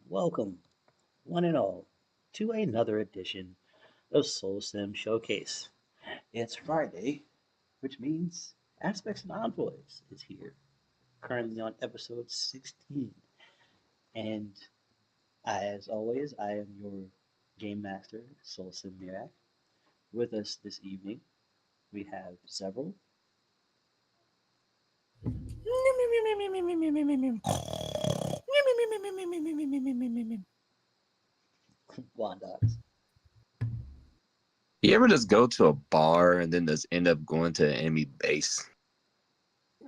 welcome, one and all, to another edition of SoulSym Showcase. It's Friday, which means Aspects and Envoys is here, currently on episode 16. And as always, I am your game master, Soulsym Mirak. With us this evening, we have Zevril, Wondox, You ever just go to a bar and then just end up going to an enemy base?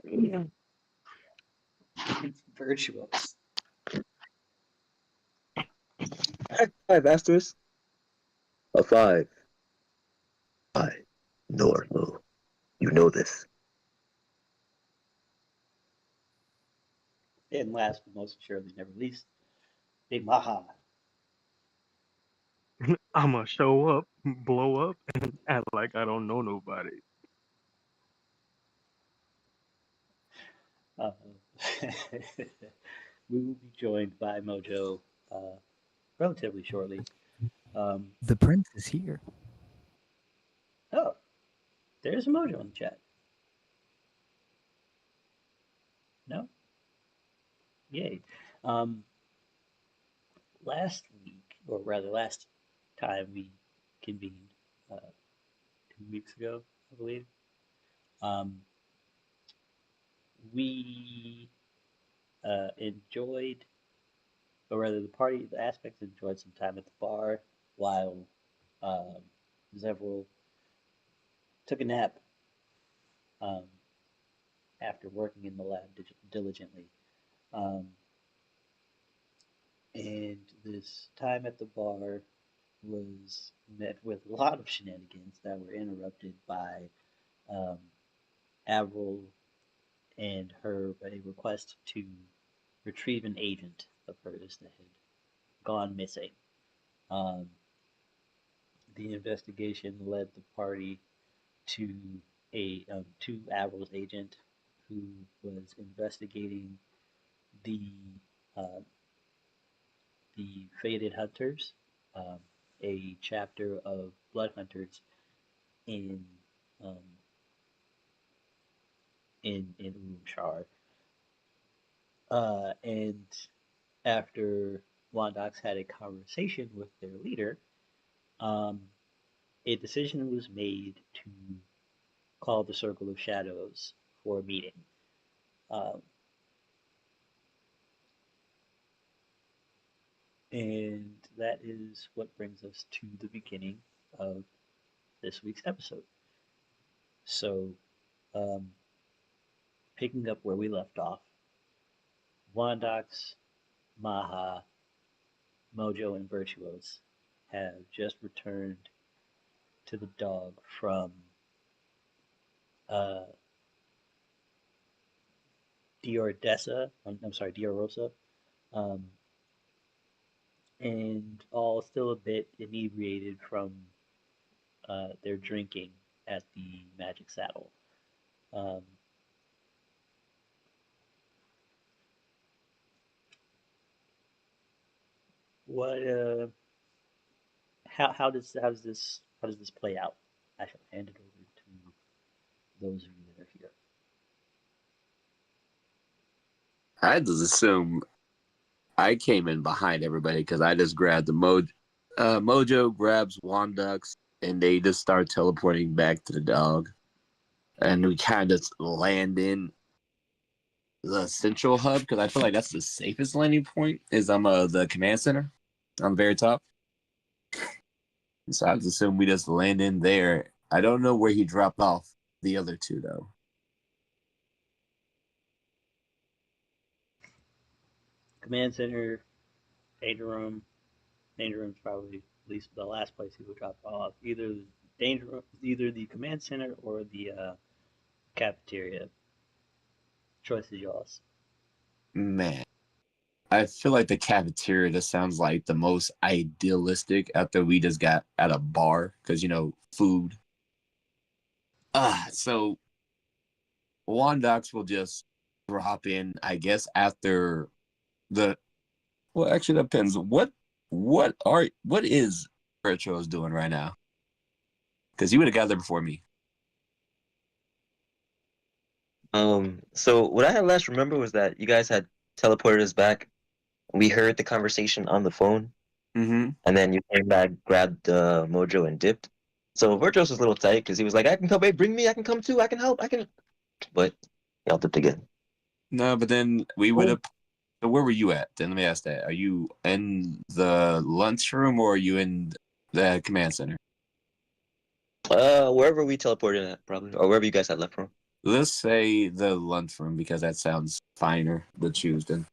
Yeah. Virtuous. Hi, bastards. A five. I, normal. You know this. And last but most surely never least, Big Maha. I'ma show up, blow up, and act like I don't know nobody. Uh, we will be joined by Mojo relatively shortly. The prince is here. Oh, there's Mojo in the chat. No? Yay. Um, last week, or rather last time we convened, 2 weeks ago, I believe, um, we enjoyed, or rather the aspects enjoyed some time at the bar while um, Zevril took a nap um, after working in the lab diligently. Um, and this time at the bar was met with a lot of shenanigans that were interrupted by um, Avril and her a request to retrieve an agent of hers that had gone missing. Um, the investigation led the party to to Avril's agent, who was investigating the uh, the Faded Hunters, um, a chapter of Blood Hunters in um, in Urum Shaar. And after Wondox had a conversation with their leader, um, a decision was made to call the Circle of Shadows for a meeting. Um, and that is what brings us to the beginning of this week's episode. So, um, picking up where we left off, Wondox, Maha, Mojo, and Vyrtuous have just returned to the dog from uh, Diorosa, um, and all still a bit inebriated from their drinking at the Magic Saddle. Um, what? How does this play out? I shall hand it over to those of you that are here. I just assume I came in behind everybody because I just grabbed the Mojo. Mojo grabs Wondox and they just start teleporting back to the dog. And we kind of land in the central hub because I feel like that's the safest landing point is the command center on the very top. So I just assume we just land in there. I don't know where he dropped off the other two though. Command center, danger room. Danger room's probably at least the last place he would drop off. Either the command center or the cafeteria. Choice is yours. Man, I feel like the cafeteria just sounds like the most idealistic after we just got at a bar because food. So Wandox will just drop in, I guess, after the Well, actually, that depends. What is Vyrtuous doing right now? Because you would have got there before me. So what I had last remember was that you guys had teleported us back. We heard the conversation on the phone, Mm-hmm. and then you came back, grabbed Mojo, and dipped. So Virtuos was a little tight because he was like, "I can come, hey, bring me. I can come too. I can help. I can." But y'all dipped again. No, but then we would have. So where were you at? Then let me ask that. Are you in the lunchroom or are you in the command center? Wherever we teleported at, probably, or wherever you guys had left from. Let's say the lunchroom because that sounds finer to choose then.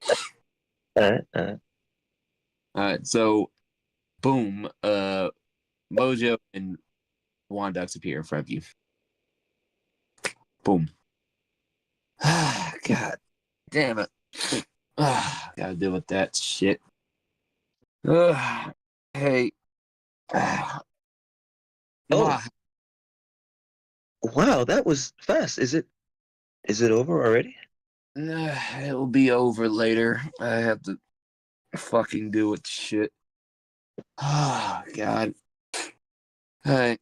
All right, all right. All right, so boom, Mojo and Wondox appear in front of you. Boom. God damn it. Gotta deal with that shit. Hey. Oh, Ma, wow, that was fast. Is it over already? it'll be over later. I have to fucking do with shit. Oh, God. I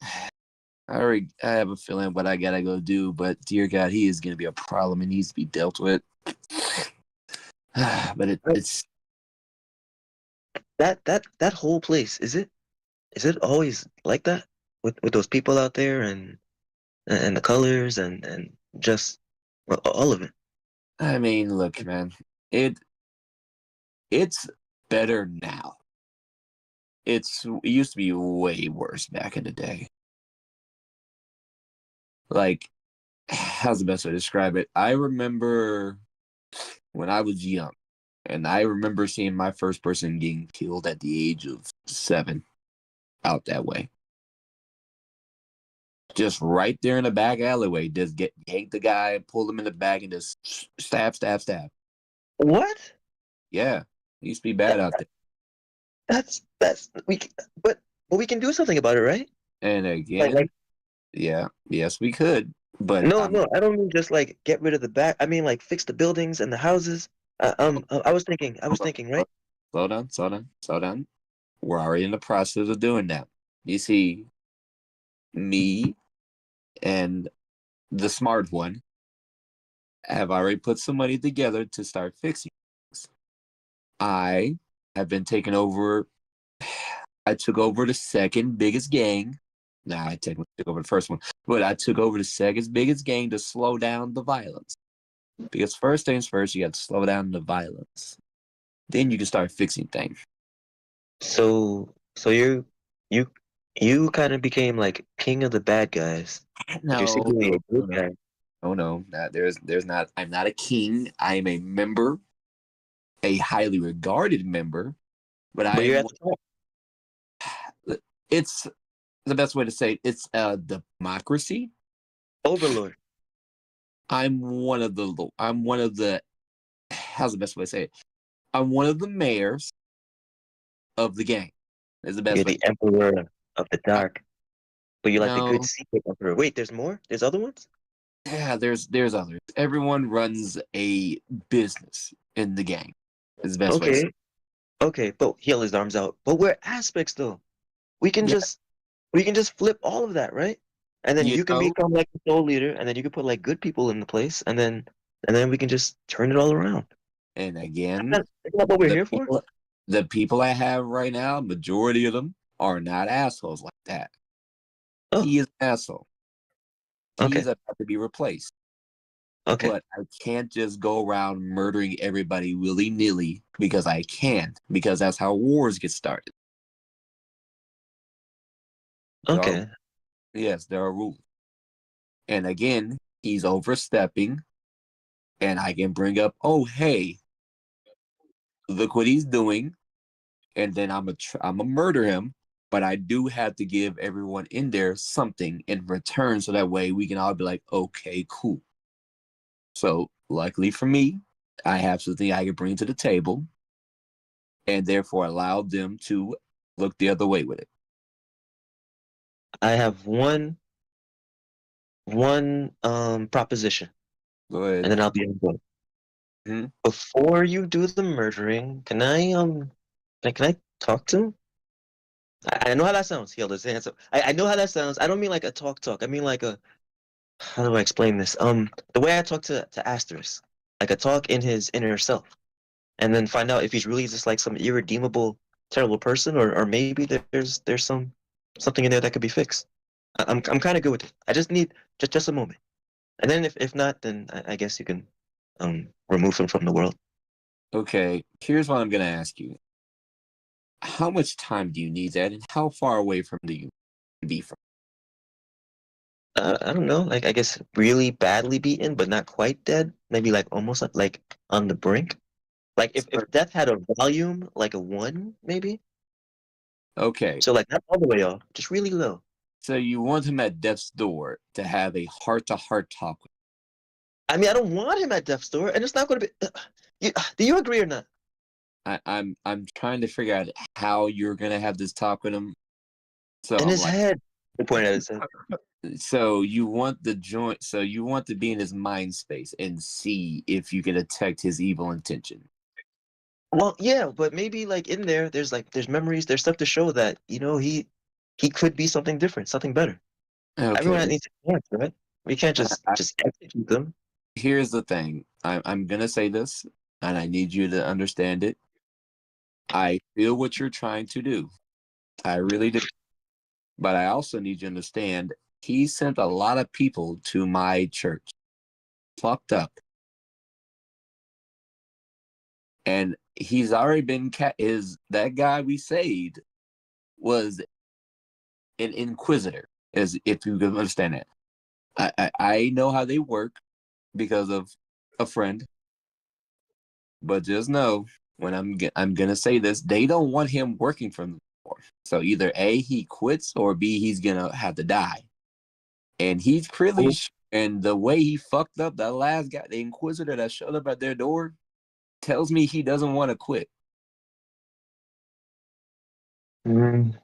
I have a feeling what I gotta go do, but dear God, he is gonna be a problem and needs to be dealt with. But it's That whole place, is it always like that with those people out there and the colors and just all of it? I mean, look, man, it's better now. It used to be way worse back in the day. Like, how's the best way to describe it? I remember when I was young, and I remember seeing my first person getting killed at the age of 7 out that way. Just right there in the back alleyway, just yank the guy, pull him in the back, and just stab, stab, stab. What? Yeah, it used to be bad out there. That's but we can do something about it, right? And Like again, yeah, yes, we could, but no, I don't mean just like get rid of the back. I mean like fix the buildings and the houses. I was thinking, right? slow down, slow down, slow down. We're already in the process of doing that. You see, me and the smart one have already put some money together to start fixing things. I have been taking over. I took over the second biggest gang. Nah, I technically took over the first one, but I took over the second biggest gang to slow down the violence. Because first things first, you got to slow down the violence. Then you can start fixing things. So you you kind of became like king of the bad guys, but you're No, secretly no, a no, good no, guy. no, no. There's not. I'm not a king. I am a member, a highly regarded member, but I But you're am. at the top, It's the best way to say it. It's a democracy. overlord. I'm one of the. I'm one of the. How's the best way to say it? I'm one of the mayors of the gang. Is the You're best way. the emperor of the I, dark. But you're like the good no, secret emperor. Wait, there's more? There's other ones? yeah. There's others. Everyone runs a business in the gang. Is the best way to say Okay, it. okay, but heal his arms out. But we're aspects though. We can Yeah, just we can just flip all of that, right? And then you you can know, become like the soul leader, and then you can put like good people in the place, and then we can just turn it all around. and again, Isn't that what we're the here for? people I have right now, majority of them are not assholes like that. Oh, He is an asshole. He is okay, about to be replaced. okay, But I can't just go around murdering everybody willy nilly because I can, because that's how wars get started. There are, okay. yes, there are rules. And again, he's overstepping, and I can bring up, oh, hey, look what he's doing, and then I'm a murder him. But I do have to give everyone in there something in return, so that way we can all be like, okay, cool. So luckily for me, I have something I can bring to the table, and therefore allow them to look the other way with it. I have one proposition, Go and ahead. then I'll be on board. Mhm. Before you do the murdering, can I talk to him? I know how that sounds. He held his hands up. I know how that sounds. I don't mean like a talk. I mean like a, how do I explain this? The way I talk to Asterisk, like a talk in his inner self, and then find out if he's really just like some irredeemable, terrible person, or maybe there's something in there that could be fixed. I'm kind of good with it. I just need just a moment, and then if not, then I guess you can remove him from the world. Okay, here's what I'm gonna ask you. How much time do you need that, and how far away from do you be from? I don't know. Like I guess really badly beaten, but not quite dead. Maybe like almost like on the brink. Like if death had a volume, like a one, maybe. Okay, So like not all the way off, just really low. so you want him at death's door to have a heart-to-heart talk with. I mean, I don't want him at death's door, and it's not going to be. Do you agree or not? I'm trying to figure out how you're gonna have this talk with him. So In I'm his like, head. The point at his head. so you want the joint, so you want to be in his mind space and see if you can detect his evil intention. Well, yeah, but maybe like in there, there's memories, there's stuff to show that he could be something different, something better. Everyone Okay, needs a chance, right? We can't I, just execute them. here's the thing. I'm gonna say this, and I need you to understand it. I feel what you're trying to do. I really do. But I also need you to understand he sent a lot of people to my church, fucked up. And he's already been is that guy we saved was an inquisitor, as if you can understand that. I know how they work because of a friend, but just know when I'm gonna say this, they don't want him working for them anymore. So either A, he quits, or B, he's gonna have to die. And he's pretty and the way he fucked up that last guy, the inquisitor that showed up at their door, tells me he doesn't want to quit. Mm,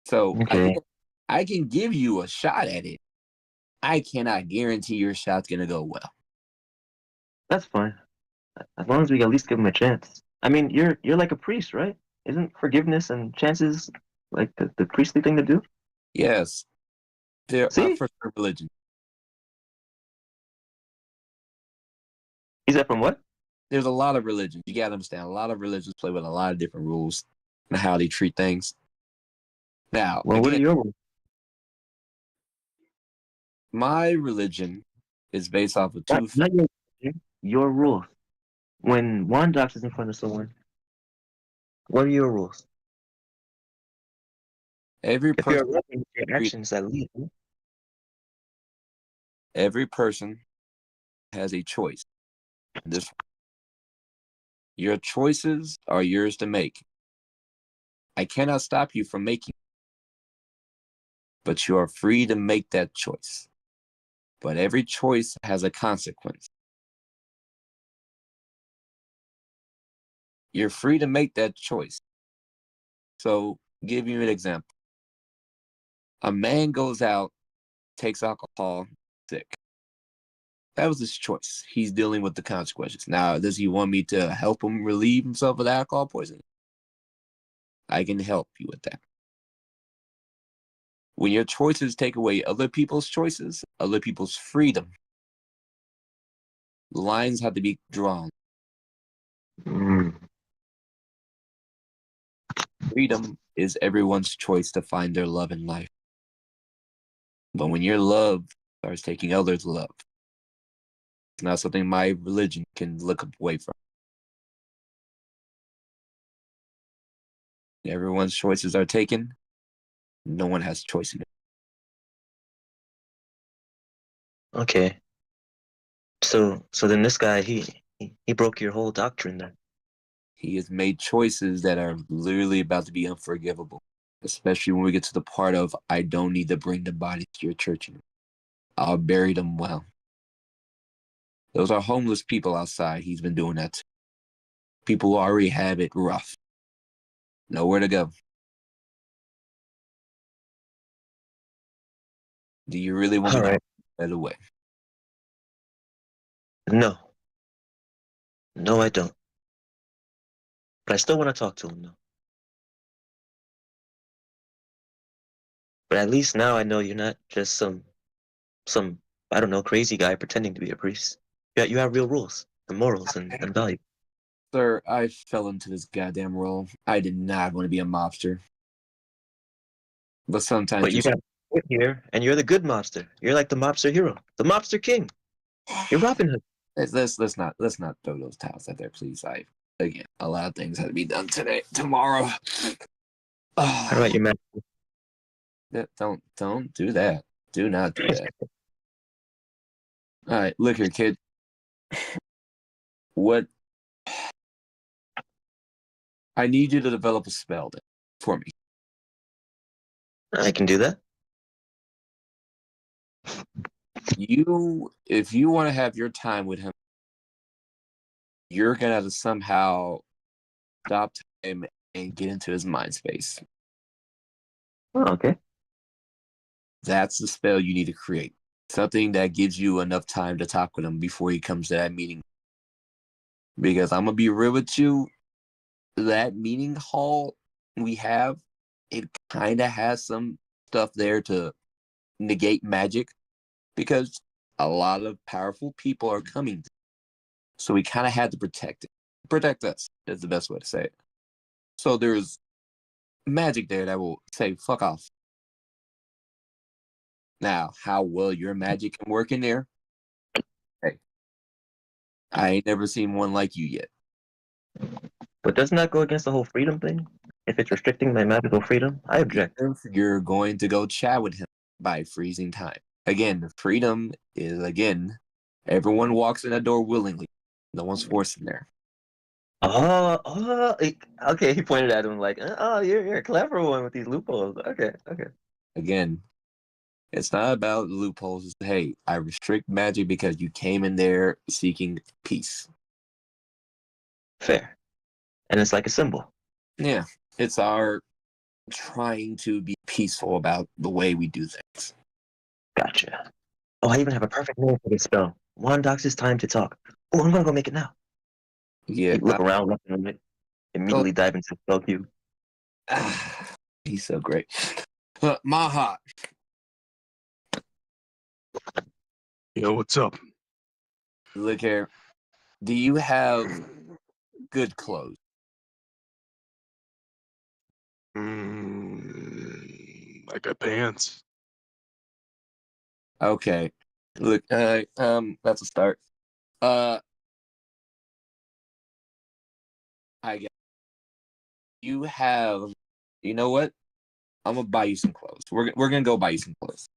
So okay, I can give you a shot at it. I cannot guarantee your shot's gonna go well. that's fine. As long as we at least give him a chance. I mean, you're like a priest, right? Isn't forgiveness and chances like the priestly thing to do? Yes, there are See? for sure religion. Is that from what? There's a lot of religions. You gotta understand. A lot of religions play with a lot of different rules and how they treat things. Now, Well, what are again, your rules? my religion is based off of two. Not your rules. When Wondox is in front of someone, what are your rules? Every If you're person, a rebel, your actions that lead. every person has a choice. This Your choices are yours to make. I cannot stop you from making, but you are free to make that choice. But every choice has a consequence. You're free to make that choice. So, give you an example. A man goes out, takes alcohol, sick. That was his choice. He's dealing with the consequences. Now, does he want me to help him relieve himself of alcohol poisoning? I can help you with that. When your choices take away other people's choices, other people's freedom, lines have to be drawn. Mm, Freedom is everyone's choice to find their love in life. But when your love starts taking others' love, it's not something my religion can look away from. Everyone's choices are taken. No one has choice in it. okay. So then this guy he broke your whole doctrine then. He has made choices that are literally about to be unforgivable, especially when we get to the part of I don't need to bring the bodies to your church anymore. I'll bury them well. Those are homeless people outside. He's been doing that. People who already have it rough. Nowhere to go. Do you really want All me to right. that away? No. No, I don't. But I still want to talk to him, though. But at least now I know you're not just some, I don't know, crazy guy pretending to be a priest. Yeah, you have real rules and morals and value. Sir, I fell into this goddamn role. I did not want to be a mobster. But sometimes But you got put here, and you're the good mobster. You're like the mobster hero, the mobster king. You're Robin Hood. let's not throw those towels out there, please. Again, a lot of things had to be done tomorrow. How about your man? Don't do that. Do not do that. All right, look here, kid. What I need you to develop a spell then for me. I can do that. If you want to have your time with him, you're gonna have to somehow stop time and get into his mind space. Oh, okay. That's the spell you need to create. Something that gives you enough time to talk with him before he comes to that meeting. Because I'm gonna be real with you, that meeting hall we have, it kind of has some stuff there to negate magic because a lot of powerful people are coming. So we kind of had to protect it. Protect us is the best way to say it. So there's magic there that will say, fuck off. Now, how well your magic can work in there, hey, I ain't never seen one like you yet. But doesn't that go against the whole freedom thing? If it's restricting my magical freedom, I object. If you're going to go chat with him by freezing time. Again, freedom is, everyone walks in that door willingly. No one's forced in there. Okay. He pointed at him like, oh, you're a clever one with these loopholes. Okay. Again, it's not about loopholes. It's, hey, I restrict magic because you came in there seeking peace. Fair. And it's like a symbol. Yeah, it's our trying to be peaceful about the way we do things. Gotcha. Oh, I even have a perfect name for this spell. Wondox's time to talk. Oh, I'm gonna go make it now. Yeah, You look around, immediately dive into the spell queue. He's so great. Maha. Yo, what's up? Look here. Do you have good clothes? I got pants. Okay. Look, that's a start. I guess you have. You know what? I'm gonna buy you some clothes. We're gonna go buy you some clothes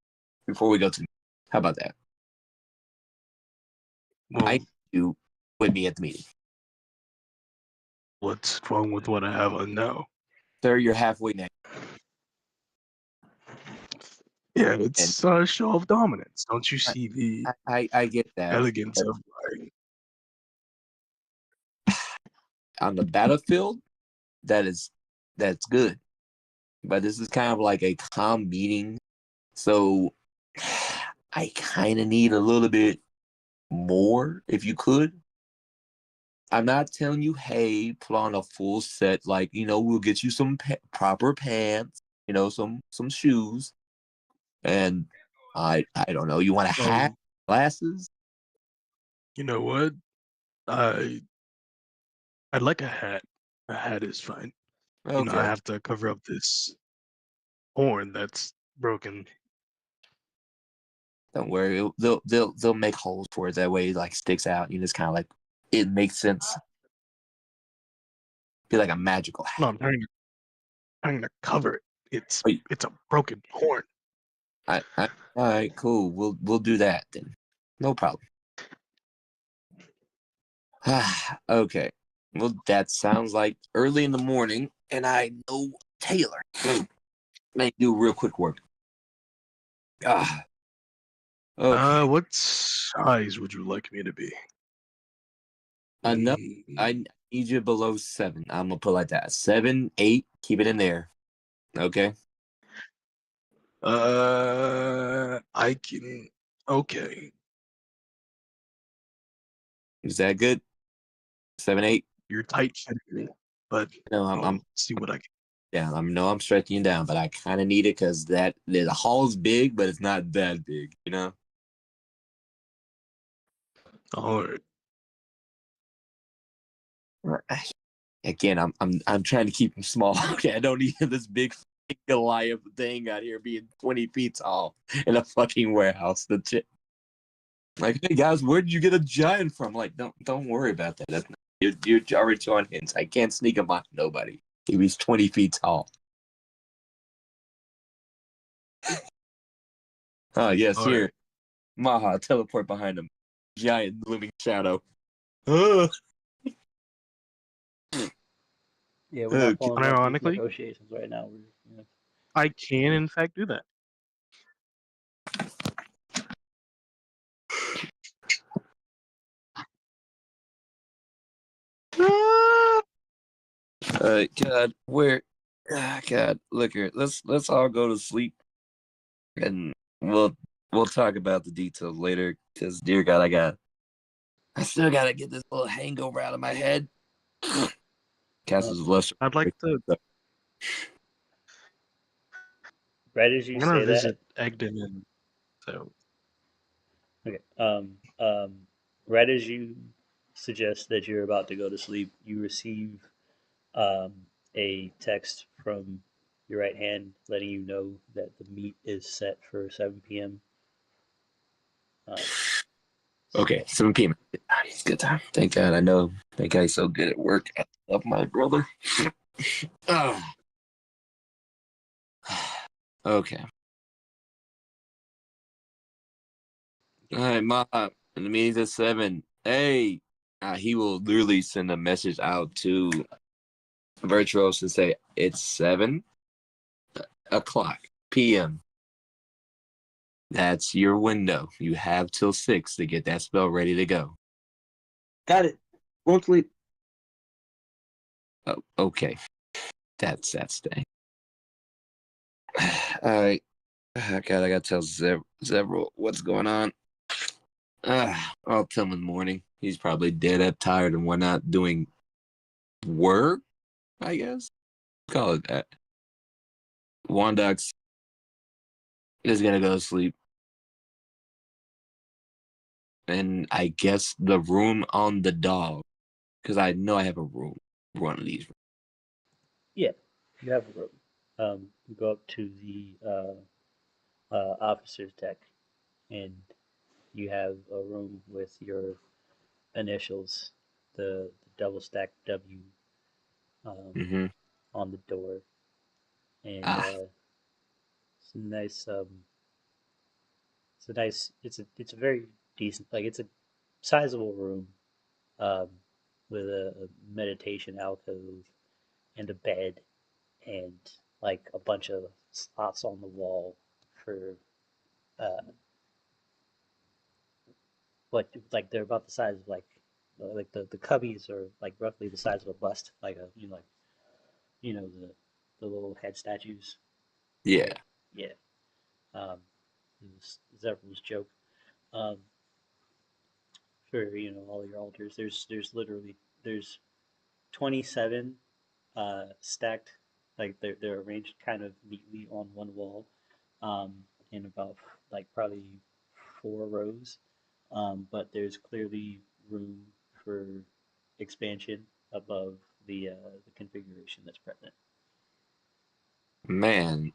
before we go to. How about that? Well, I need you with me at the meeting, what's wrong with what I have on now? sir. You're halfway now. Yeah, And it's a show of dominance. Don't you see the I get that. elegance of On the battlefield, that's good. But this is kind of like a calm meeting, so I kind of need a little bit more, if you could. I'm not telling you, hey, put on a full set. Like, we'll get you some proper pants, some shoes, and I don't know. You want a hat, glasses? You know what? I I'd like a hat. A hat is fine. I Okay, have to cover up this horn that's broken. don't worry. They'll make holes for it that way. It, like, sticks out. It's kind of like it makes sense. Be like a magical No, hat. I'm trying to cover it. It's Wait. it's a broken horn. All right, cool. We'll do that then. No problem. Okay. Well, that sounds like early in the morning, and I know Taylor. Let me do real quick work. Okay. What size would you like me to be? Enough. Mm, I need you below 7. I'm gonna put like that. 7, 8. Keep it in there. Okay. I can. Okay. Is that good? 7, 8. You're tight fitting me, but No, I'll see what I can. Yeah, I'm stretching you down, but I kind of need it because the hall's big, but it's not that big, you know. All right. Again, I'm trying to keep him small. Okay, I don't need this big Goliath thing out here being 20 feet tall in a fucking warehouse. Like, hey guys, where did you get a giant from? Like, don't worry about that. You're already showing hints. I can't sneak him behind nobody. He was 20 feet tall. Oh yes, All here, right. Maha, teleport behind him. Giant looming shadow. Ugh. Yeah, we're not following up these Unironically, negotiations right now. We're, I can in fact do that. God, where? God, look here. Let's all go to sleep, and we'll talk about the details later. Because dear God, I still gotta get this little hangover out of my head. Castles of Luster. I'd like to. right as you I'm gonna say that, visit Egden and so. okay. Right as you suggest that you're about to go to sleep, you receive um, a text from your right hand letting you know that the meet is set for 7 p.m. Okay, 7 p.m. It's good time. Thank God. I know that guy's so good at work. I love my brother. Oh. Okay. All right, Ma. And the meeting's at 7. Hey. He will literally send a message out to Vyrtuous and say, it's 7 o'clock p.m. That's your window. You have till 6 to get that spell ready to go. Got it. Won't sleep. Oh, okay. That's thing. All right. God, I gotta tell Zevril what's going on. I'll tell him in the morning. He's probably dead up, tired, and whatnot, doing work, I guess. Call it that. Wondox is gonna go to sleep. And I guess the room on the dog, because I know I have a room, one of these. Yeah, you have a room. You go up to the officer's deck, and you have a room with your initials, the double stacked W um, Mm-hmm. on the door, and Ah, it's a nice it's a very decent, like, it's a sizable room, um, with a meditation alcove and a bed and like a bunch of slots on the wall for uh what, like, they're about the size of like the cubbies are like roughly the size of a bust, like a, like, the little head statues, yeah. right? Yeah. Um, Zevril's joke. Um, for all your altars. There's literally there's 27 stacked, like they're arranged kind of neatly on one wall, um, in about like probably 4 rows. But there's clearly room for expansion above the configuration that's present. Man,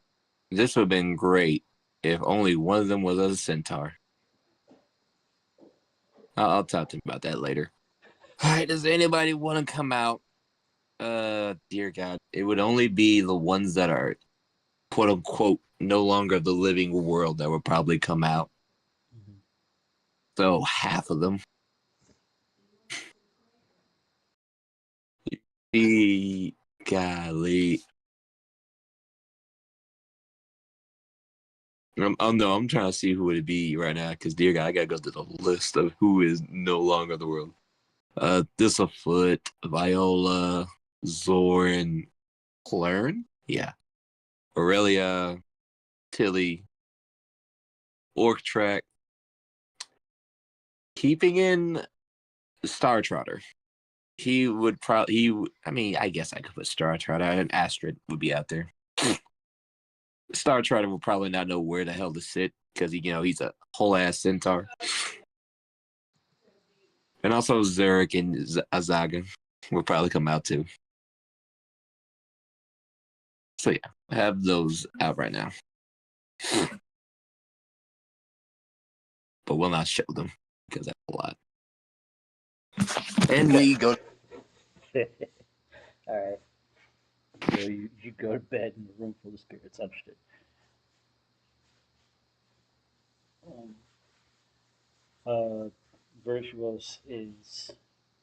this would have been great if only one of them was a centaur. I'll talk to him about that later. All right, does anybody want to come out? Dear God, it would only be the ones that are quote unquote no longer the living world that would probably come out. Mm-hmm. So half of them. Golly. No, I'm trying to see who would it be right now, because dear God, I gotta go to the list of who is no longer the world. Thistlefoot, Viola, Zoran, Plern? Yeah. Aurelia, Tilly, Orc Track, keeping in Star Trotter. He would probably. I mean, I guess I could put Star Trotter out, and Astrid would be out there. Star Trotter will probably not know where the hell to sit because he's a whole ass centaur. And also Zurich and Azaga will probably come out too. So yeah, I have those out right now. But we'll not show them because that's a lot. And we go. All right. So you go to bed in a room full of spirits. Understood. Um, Virtuous is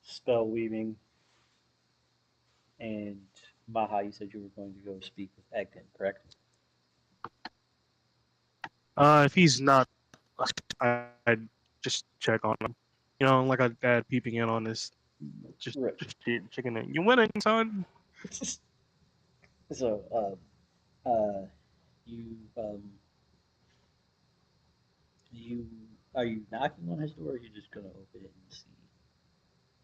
spell weaving, and Maha, you said you were going to go speak with Egden, correct? If he's not, I'd just check on him. Like a dad peeping in on his, just Right. checking in. You winning, son? So, you you are you knocking on his door, or are you just gonna open it and see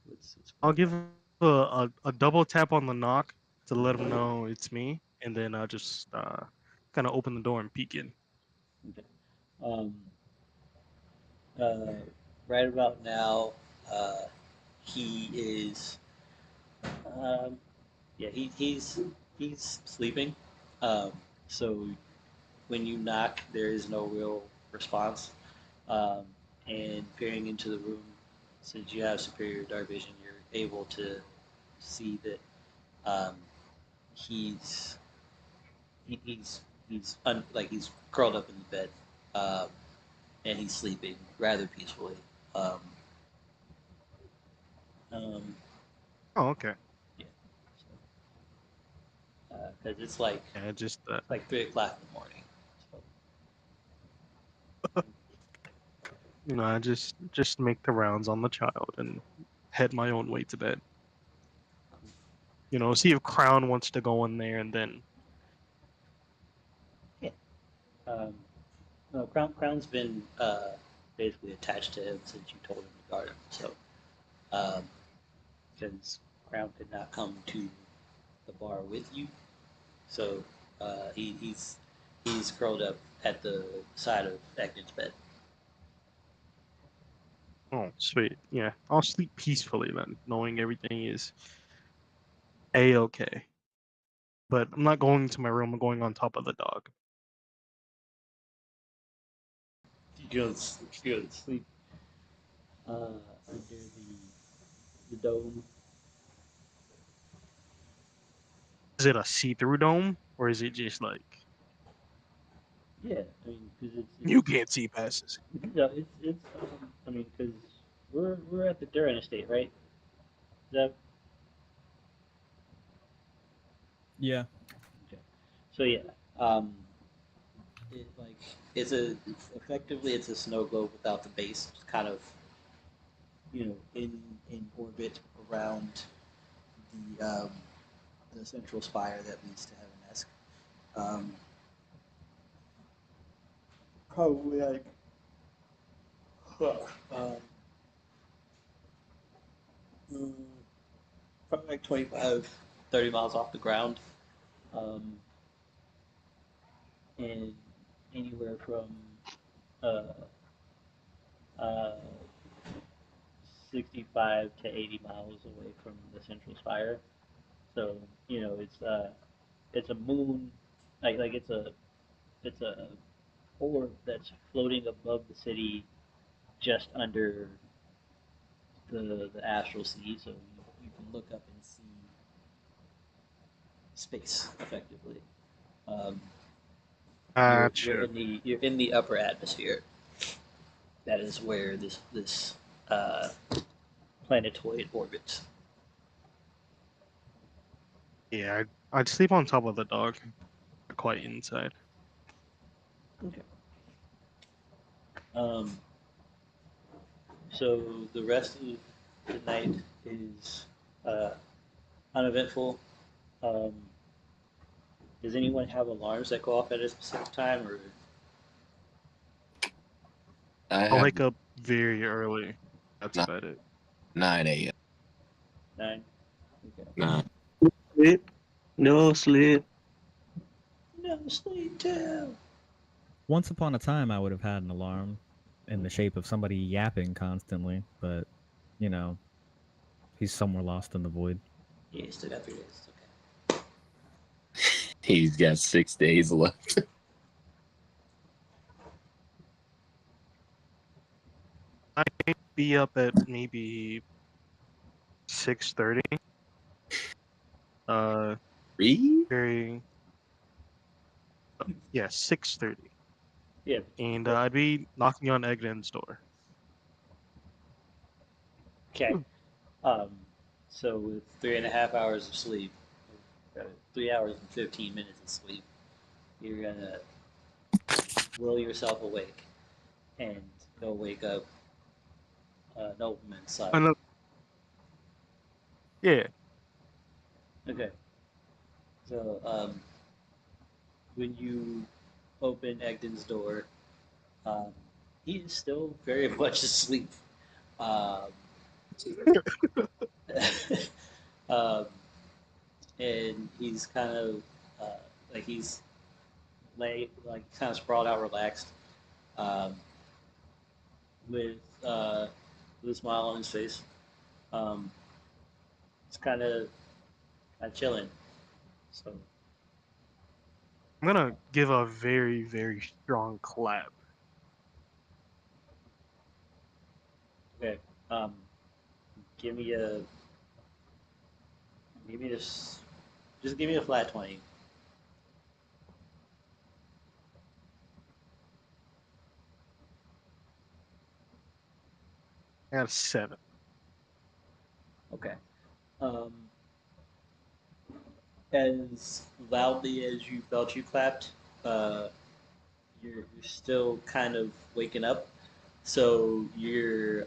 what's I'll going give on? a double tap on the knock to let him know it's me, and then I'll just kind of open the door and peek in. Okay. Um, uh, right about now, he is, um, yeah, he's sleeping. Um, so when you knock, there is no real response. Um, and peering into the room, since you have superior dark vision, you're able to see that um, he's like he's curled up in the bed, and he's sleeping rather peacefully. Um, um, Oh, okay. yeah, because it's like Yeah, just 3 o'clock in the morning. I just make the rounds on the child and head my own way to bed. See if Crown wants to go in there, and then Yeah. Um, no, Crown's been basically attached to him since you told him to guard him. So, because Crown could not come to the bar with you, so he's curled up at the side of Agne's bed. oh sweet, yeah, I'll sleep peacefully then, knowing everything is a-okay. But I'm not going to my room. I'm going on top of the dog. You go to sleep under the dome. Is it a see-through dome, or is it just like Yeah, I mean, because you can't see past this? it's I mean, because we're at the Duran estate, right? Is that Yeah. okay? So yeah, um, effectively it's a snow globe without the base, just kind of in orbit around the central spire that leads to Heaven-esque. Um, probably like um, mm, probably like 25, 30 miles off the ground, um, and anywhere from uh, uh, 65 to 80 miles away from the central spire. So it's a moon, like it's a orb that's floating above the city, just under the astral sea. So you can look up and see space effectively. Um, Gotcha. you're in the upper atmosphere. That is where this uh, planetoid orbits. Yeah, I'd sleep on top of the dog, quite inside. Okay. Um, so the rest of the night is uh, uneventful. Um, does anyone have alarms that go off at a specific time, or I I'll have wake up very early. That's about it. 9 a.m. 9? Okay. Nah. Sleep. No sleep. No sleep till. Once upon a time, I would have had an alarm in the shape of somebody yapping constantly, but you know, he's somewhere lost in the void. Yeah, you still got 3 days. Okay. He's got 6 days left. I may be up at maybe 6:30. Uh, 3? very yeah, 6:30, Yeah. and I'd be knocking on Egden's door. Okay. So with 3.5 hours of sleep, 3 hours and 15 minutes of sleep, you're gonna will yourself awake and go wake up a nobleman's son. Oh, no. Yeah, Okay. So when you open Egden's door, um, he is still very much asleep. Um, um, and he's kind of uh, like he's kind of sprawled out, relaxed, um, with with a smile on his face. Um, it's kind of chilling. So I'm gonna give a very, very strong clap. okay, um, give me a give me this. Just give me a flat 20. I got a 7. Okay. Um, as loudly as you felt you clapped, uh, you're still kind of waking up. So your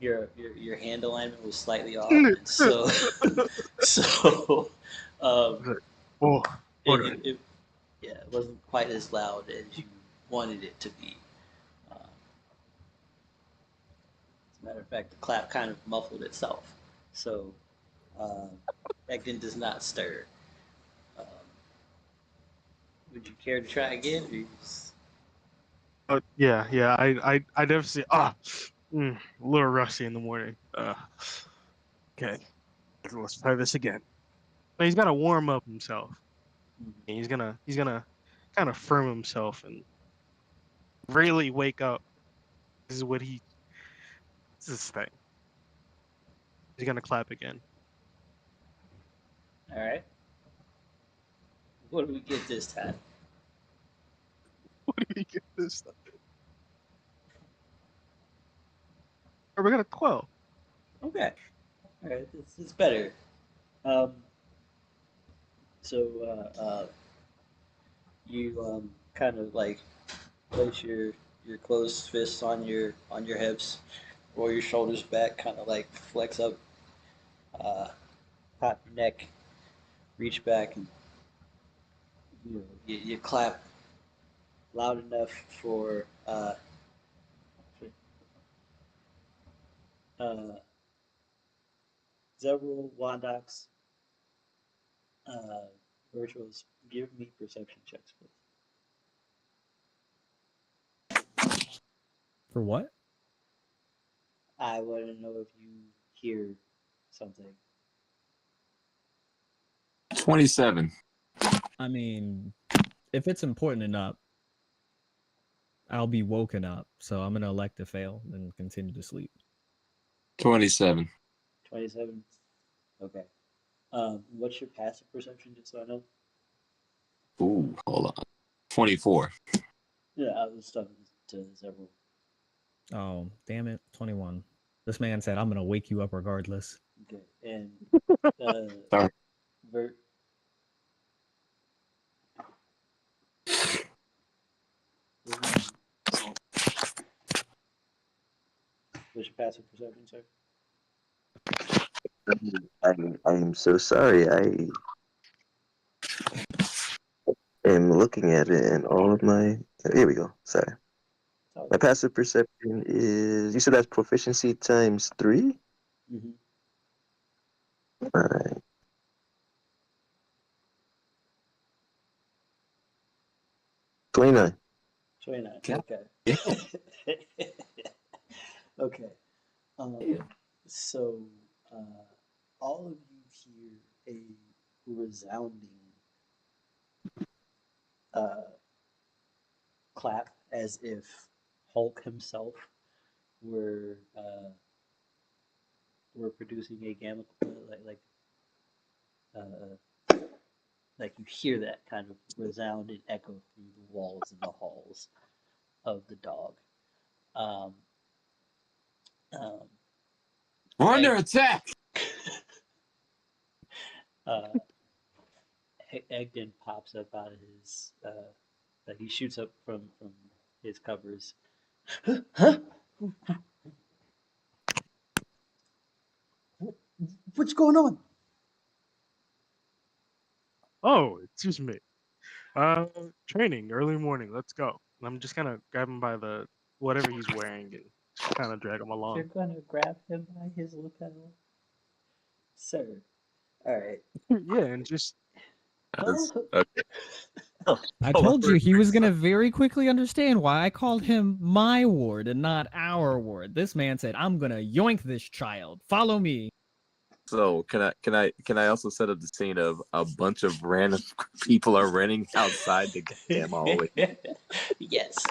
hand alignment was slightly off, and so so um, Oh, it, hold it, on. it yeah, it wasn't quite as loud as you wanted it to be. As a matter of fact, the clap kind of muffled itself. So um, Egden does not stir. Um, would you care to try again? Or you just... Yeah, yeah. I never see. A little rusty in the morning. Okay, let's try this again. But he's got to warm up himself. And he's gonna kind of firm himself and really wake up. This is what he. This is his thing. He's gonna clap again. All right. What do we get this time? What do we get this time? Oh, we got a 12. Okay. All right. It's better. Um, so you kind of like place your closed fists on your hips, roll your shoulders back, kind of like flex up, pop your neck, reach back, and you clap loud enough for Zevril, Wondox, uh, Virtuous. Give me perception checks, please. For what? I want to know if you hear something. 27. I mean, if it's important enough, I'll be woken up. So I'm gonna elect to fail and continue to sleep. 27. 27. Okay. What's your passive perception, just so I know? Ooh, hold on. 24. Yeah, I was talking to several. Oh, damn it. 21. This man said, I'm gonna wake you up regardless. Okay, and Sorry. Vert. What's your passive perception, sir? I'm so sorry. I am looking at it and all of my. Here we go. Sorry. Oh, My passive perception is. You said that's proficiency times 3? Mm-hmm. Alright. 29. 29. God Okay. Okay. So, all of you hear a resounding uh, clap as if Hulk himself were producing a gamma uh, like you hear that kind of resound and echo through the walls and the halls of the dog. Um, um, We're under Egg, attack. uh, Egden pops up out of his like he shoots up from his covers. Huh? What's going on? Oh, excuse me. Training early morning. Let's go. And I'm just kind of grab him by the whatever he's wearing and just kind of drag him You're along. gonna grab him by his lapel, sir. All right. Yeah, and just Huh? Okay. I Hold on told for you a he was quick gonna very quickly understand why I called him my ward and not our ward. This man said, "I'm gonna yoink this child. Follow me." So can I also set up the scene of a bunch of random people are running outside the goddamn hallway? Yes.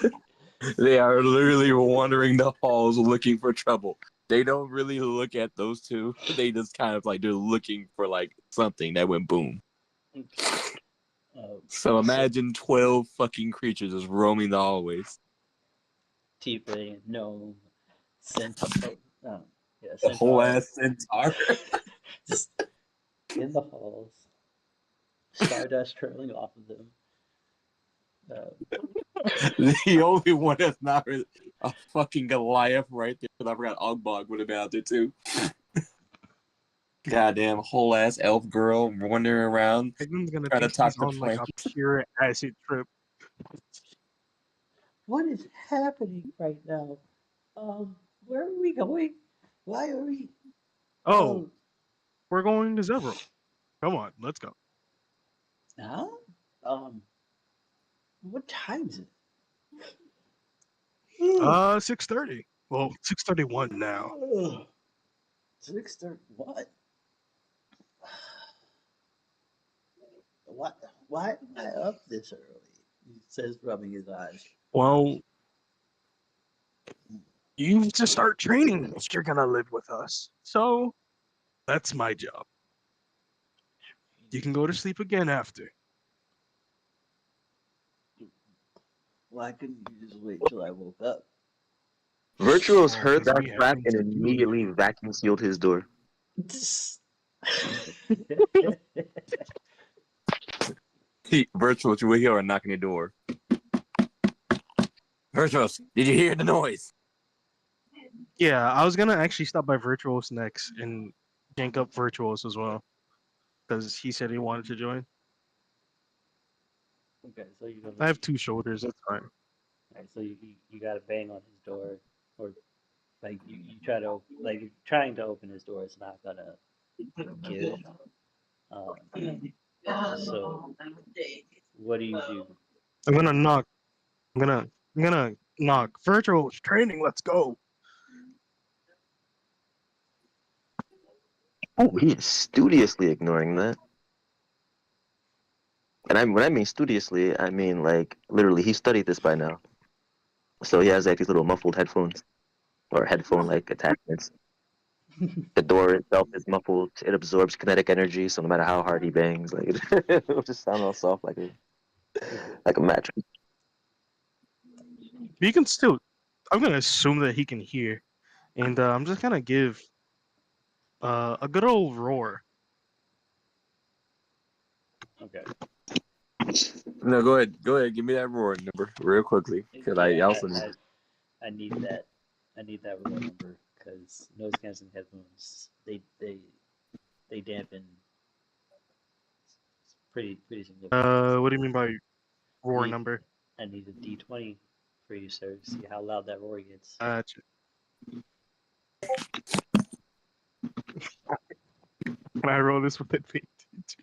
They are literally wandering the halls looking for trouble. They don't really look at those two. They just kind of like they're looking for like something that went boom. Okay. So imagine 12 fucking creatures just roaming the hallways. Tiefling, gnome, centaur. Yeah, The whole centaur. ass centaur. Just in the halls. Stardust trailing off of them. The only one that's not really a fucking Goliath right there. Because I forgot Ogbog would have been out there too. Goddamn whole ass elf girl wandering around Eglin's gonna trying to think he's talk to on like Plank. a pure acid trip. What is happening right now? Where are we going? Why are we? Oh, we're going to Zevril. Come on, let's go. Huh? Um, what time is it? 6:30. Well, 6:31 now. 6:30. What? What? Why am I up this early? He says, rubbing his eyes. Well, you need to start training if you're gonna live with us. So that's my job. You can go to sleep again after. Why couldn't you just wait till I woke up? Virtuous Well, heard because that we have clap things and to do here. immediately vacuum sealed his door. Virtuous, you were here and knocking your door. Virtuous, did you hear the noise? Yeah, I was gonna actually stop by Virtuous next and gank up Virtuous as well, because he said he wanted to join. Okay, so you're gonna I have two shoulders. That's fine. Alright, so you gotta bang on his door, or like you try to like you're trying to open his door. It's not gonna give. So what do you do? I'm gonna knock. I'm gonna knock. Virtuous training. Let's go. Oh, he is studiously ignoring that. And when I mean studiously, I mean like literally he studied this by now. So he has like these little muffled headphones or headphone like attachments. The door itself is muffled. It absorbs kinetic energy, so no matter how hard he bangs, like it'll just sound all soft like a mattress. But you can still. I'm gonna assume that he can hear, and I'm just gonna give a good old roar. Okay. No, go ahead. Go ahead. Give me that roar number real quickly. Because I Yeah, also need. I need that. I need that roll number because noise canceling headphones they dampen pretty significantly. What do you mean by roar Need number? I need a D20 for you, sir. See how loud that roar gets. Gotcha. Can I roll this with advantage?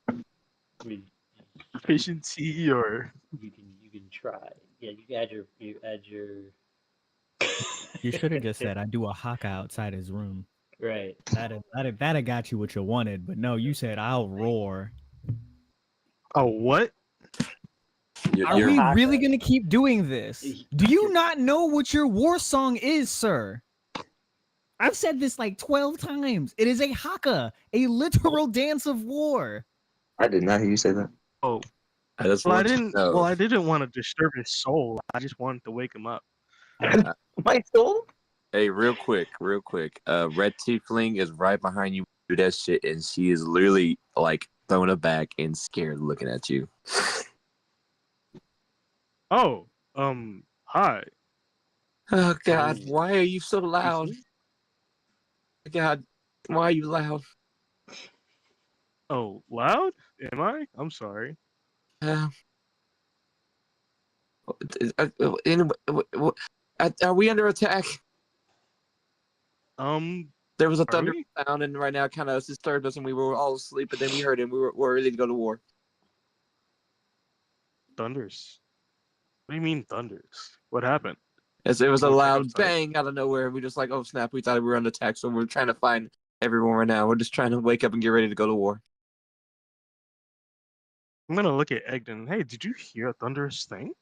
I mean, Efficiency or you can try. Yeah, you add your You should have just said, "I do a haka outside his room." right. That'd got you what you wanted, but no, you said, "I'll roar." oh what? Are You're we Haka. really gonna keep doing this? Do you not know what your war song is, sir? I've said this like 12 times. It is a haka, a literal dance of war. I did not hear you say that. Oh, I just well, I want you to didn't. know. Well, I didn't want to disturb his soul. I just wanted to wake him up. My soul? Hey, real quick. Red Tiefling is right behind you. Do that shit, and she is literally like thrown aback and scared, looking at you. Oh, hi. Oh God, Oh, why are you so loud? excuse God, why are you loud? Oh, loud? Am I? I'm sorry. Uh, anyway, are we under attack? There was a Are thunder we? sound, and right now, kind of disturbed us, and we were all asleep. But then we heard it, and we're ready to go to war. Thunders. What do you mean thunders? What happened? As it was a Wanna check loud outside? bang out of nowhere, and we just like, oh snap! We thought we were under attack, so we're trying to find everyone right now. We're just trying to wake up and get ready to go to war. I'm gonna look at Egden. Hey, did you hear a thunderous thing?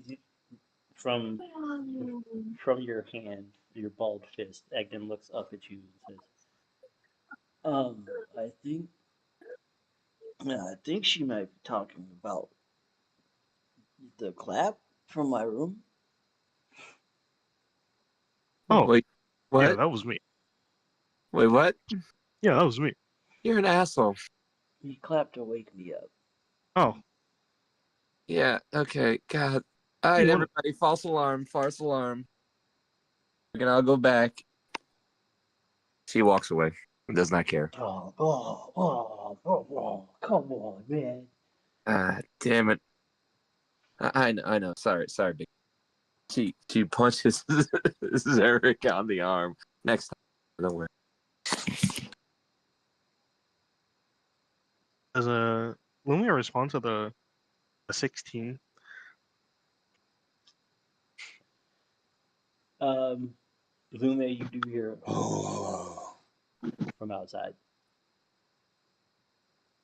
me. From from your hand, your bald fist, Egden looks up at you and says, I think I think she might be talking about the clap from my room. Oh, Wait, yeah, what? that was me. Wait, what? Yeah, that was me. You're an asshole. He clapped to wake me up. Oh, Yeah. Okay. God. All you right, want? everybody. False alarm. False alarm. We can all go back. She walks away. Does not care. Come on, man. Ah, damn it. I know. I know. Sorry, big. She punches Zarek on the arm. Next time. Don't worry. As a when we respond to the 16, Lume, you do hear from outside.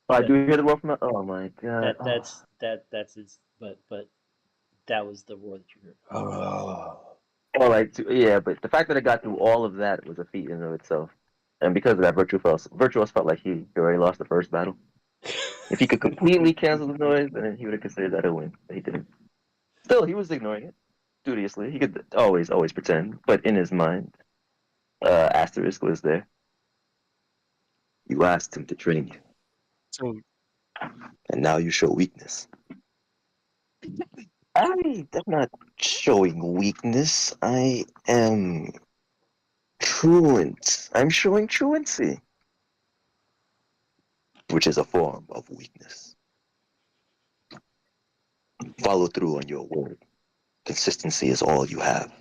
I That do hear the roar from the. Oh my god. that's his. But that was the roar that you heard. Oh, yeah, but the fact that it got through all of that was a feat in and of itself. And because of that, Virtuous felt like he already lost the first battle. If he could completely cancel the noise, then he would have considered that a win. But he didn't. Still, he was ignoring it studiously. He could always pretend, but in his mind, Asterisk was there. You asked him to train you, so and now you show weakness. I'm not showing weakness. I am truant. I'm showing truancy, which is a form of weakness. Follow through on your word. Consistency is all you have.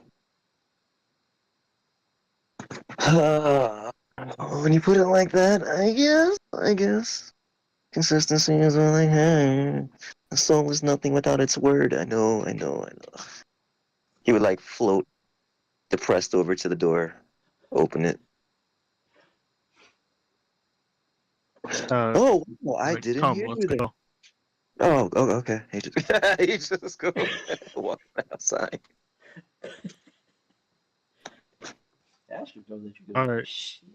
When you put it like that, I guess. Consistency is all I have. The soul is nothing without its word. I know. He would like float depressed over to the door, open it. uh, Oh, well, I like, didn't come, hear let's you there. go. Oh, okay. He just go walk outside. Astro don't let you go All do right. shit.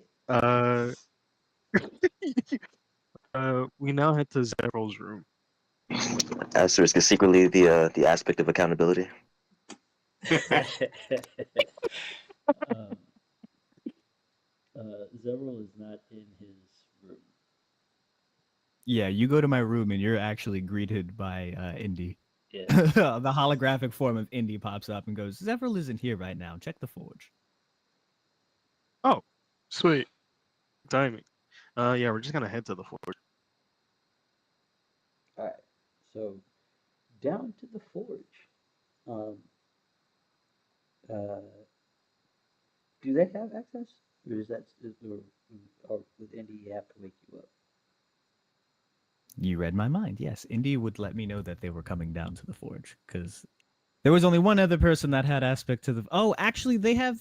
Uh, we now head to Zevril's room. Asterisk is secretly the aspect of accountability. um, Zevril is not in his room. Yeah, you go to my room and you're actually greeted by Indy. Yeah. The holographic form of Indy pops up and goes, "Zevril isn't here right now. Check the forge." Oh, sweet timing. Yeah, we're just gonna head to the forge. All right. So down to the forge. Um, uh, do they have access? Or is that or would Indy have to wake you up? You read my mind. Yes, Indy would let me know that they were coming down to the forge because there was only one other person that had aspect to the. Oh, actually, they have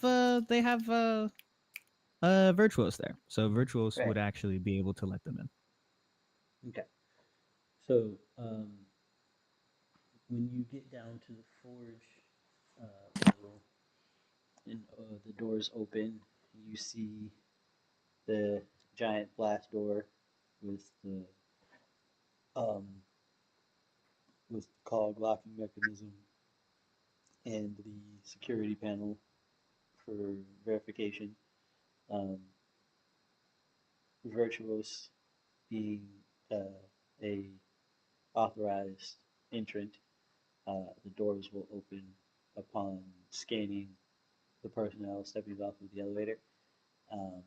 Virtuous there, so Virtuous Right. would actually be able to let them in. Okay. So when you get down to the forge level and the doors open, you see the giant blast door with the um, with the cog locking mechanism and the security panel for verification. Um, Virtuous being a authorized entrant, the doors will open upon scanning the personnel stepping off of the elevator, um,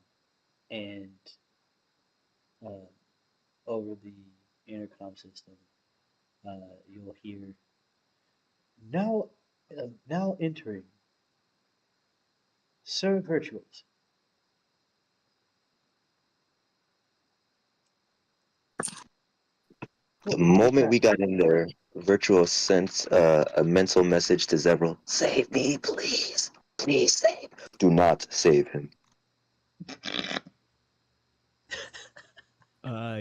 and uh, over the intercom system, you'll hear now, now entering Sir Virtuous. The moment we got in there, Virtual sent a mental message to Zevril. Save me, please. Please save. Do not save him.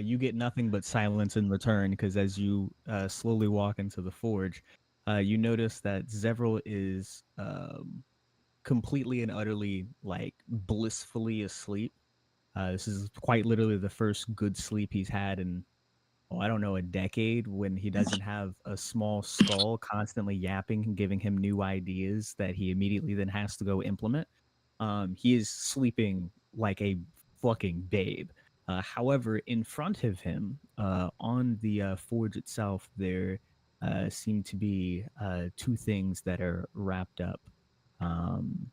You get nothing but silence in return because as you slowly walk into the forge, you notice that Zevril is completely and utterly like blissfully asleep. This is quite literally the first good sleep he's had in, oh, I don't know, a decade when he doesn't have a small skull constantly yapping and giving him new ideas that he immediately then has to go implement. He is sleeping like a fucking babe. However, in front of him, on the forge itself, there seem to be two things that are wrapped up. Um,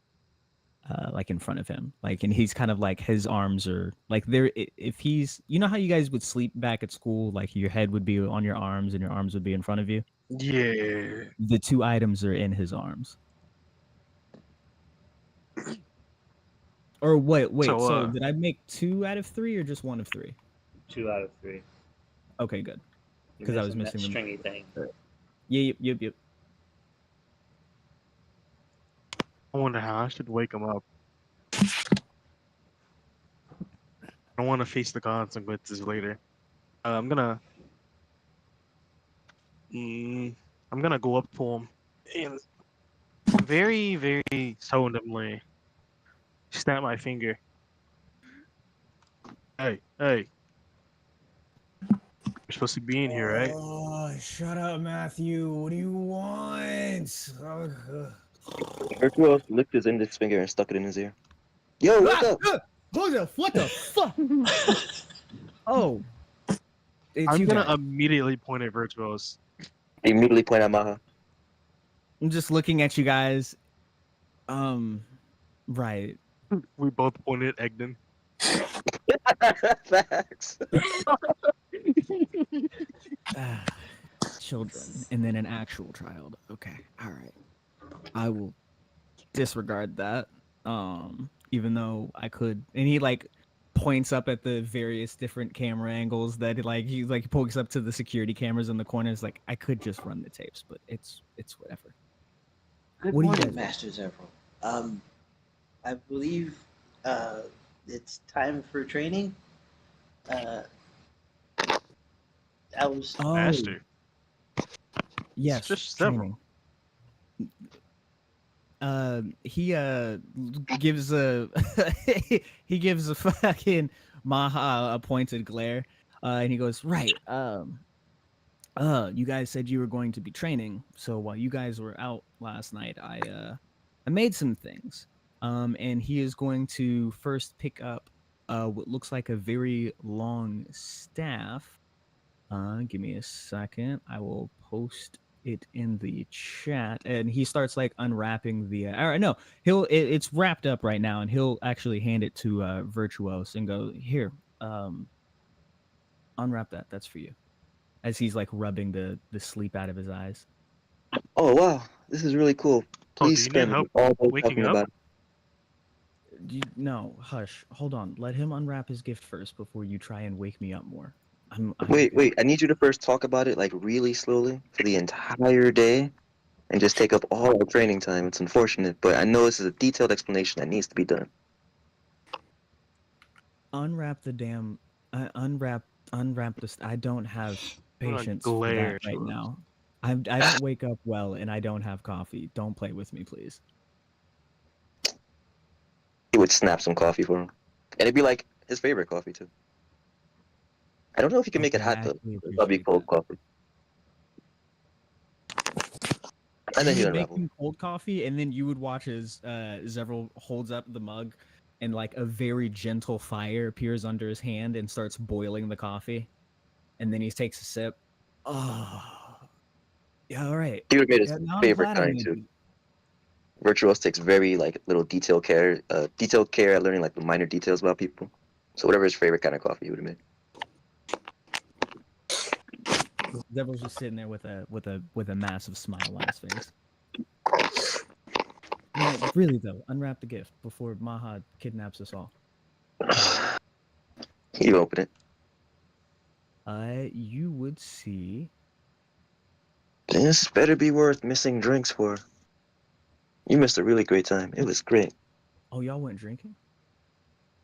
like in front of him, like, and he's kind of like his arms are like there. If he's, you know how you guys would sleep back at school, like your head would be on your arms and your arms would be in front of you. Yeah. The two items are in his arms. Or wait. So So did I make 2 out of 3 or just 1 of 3? 2 out of 3. Okay, good. You're Because I was missing that missing them. stringy thing. Yeah, yep. I wonder how I should wake him up. I want to face the consequences later. I'm gonna, I'm gonna go up to him and very, very seldomly snap my finger. Hey, you're supposed to be in here, right? Oh, shut up, Matthew. What do you want? Virtual licked his index finger and stuck it in his ear. Yo, wake up! What the fuck? Oh, it's I'm you gonna guys. immediately point at Virtuous. He immediately pointed at Maha. I'm just looking at you guys. Right. We both pointed at Egden. Facts. Children, and then an actual child. Okay, all right. I will disregard that. Even though I could, and he like points up at the various different camera angles that like he like pokes up to the security cameras in the corners. Like I could just run the tapes, but it's whatever. Good What do you morning, guys want? Master Zevril. I believe it's time for training. Uh, I was Oh, Master. yes, just training. He gives a he gives a fucking Maha a pointed glare, and he goes, right. You guys said you were going to be training, so while you guys were out last night, I made some things. And he is going to first pick up what looks like a very long staff. Give me a second. I will post it in the chat. And he starts like unwrapping the. All right, no, it's wrapped up right now, and he'll actually hand it to Virtuous and go, here, unwrap that. That's for you. As he's like rubbing the sleep out of his eyes. Oh wow, this is really cool. Oh, Please do you need spend help all day waking talking up? about it. No, hush. Hold on. Let him unwrap his gift first before you try and wake me up more. I'm Wait, okay. wait. I need you to first talk about it like really slowly for the entire day, and just take up all our training time. It's unfortunate, but I know this is a detailed explanation that needs to be done. Unwrap the damn. Unwrap this. I don't have I'm gonna patience for that glare right to us. now. I don't wake up well, and I don't have coffee. Don't play with me, please. He would snap some coffee for him, and it'd be like his favorite coffee too. I don't know if you can make it Okay, I hot though. actually It'll probably be appreciate cold that. coffee, and then You he'd would make unravel. him cold coffee, and then you would watch as Zevril holds up the mug, and like a very gentle fire appears under his hand and starts boiling the coffee, and then he takes a sip. Oh, yeah, all right. He would have made his Yeah, now I'm favorite glad I kind made too. you. Virtuous takes very like little detailed care at learning like the minor details about people. So whatever his favorite kind of coffee he would have made. Zevril's just sitting there with a massive smile on his face. Now, really though, unwrap the gift before Maha kidnaps us all. He'd open it. You would see. This better be worth missing drinks for. You missed a really great time. It was great. Oh, y'all went drinking?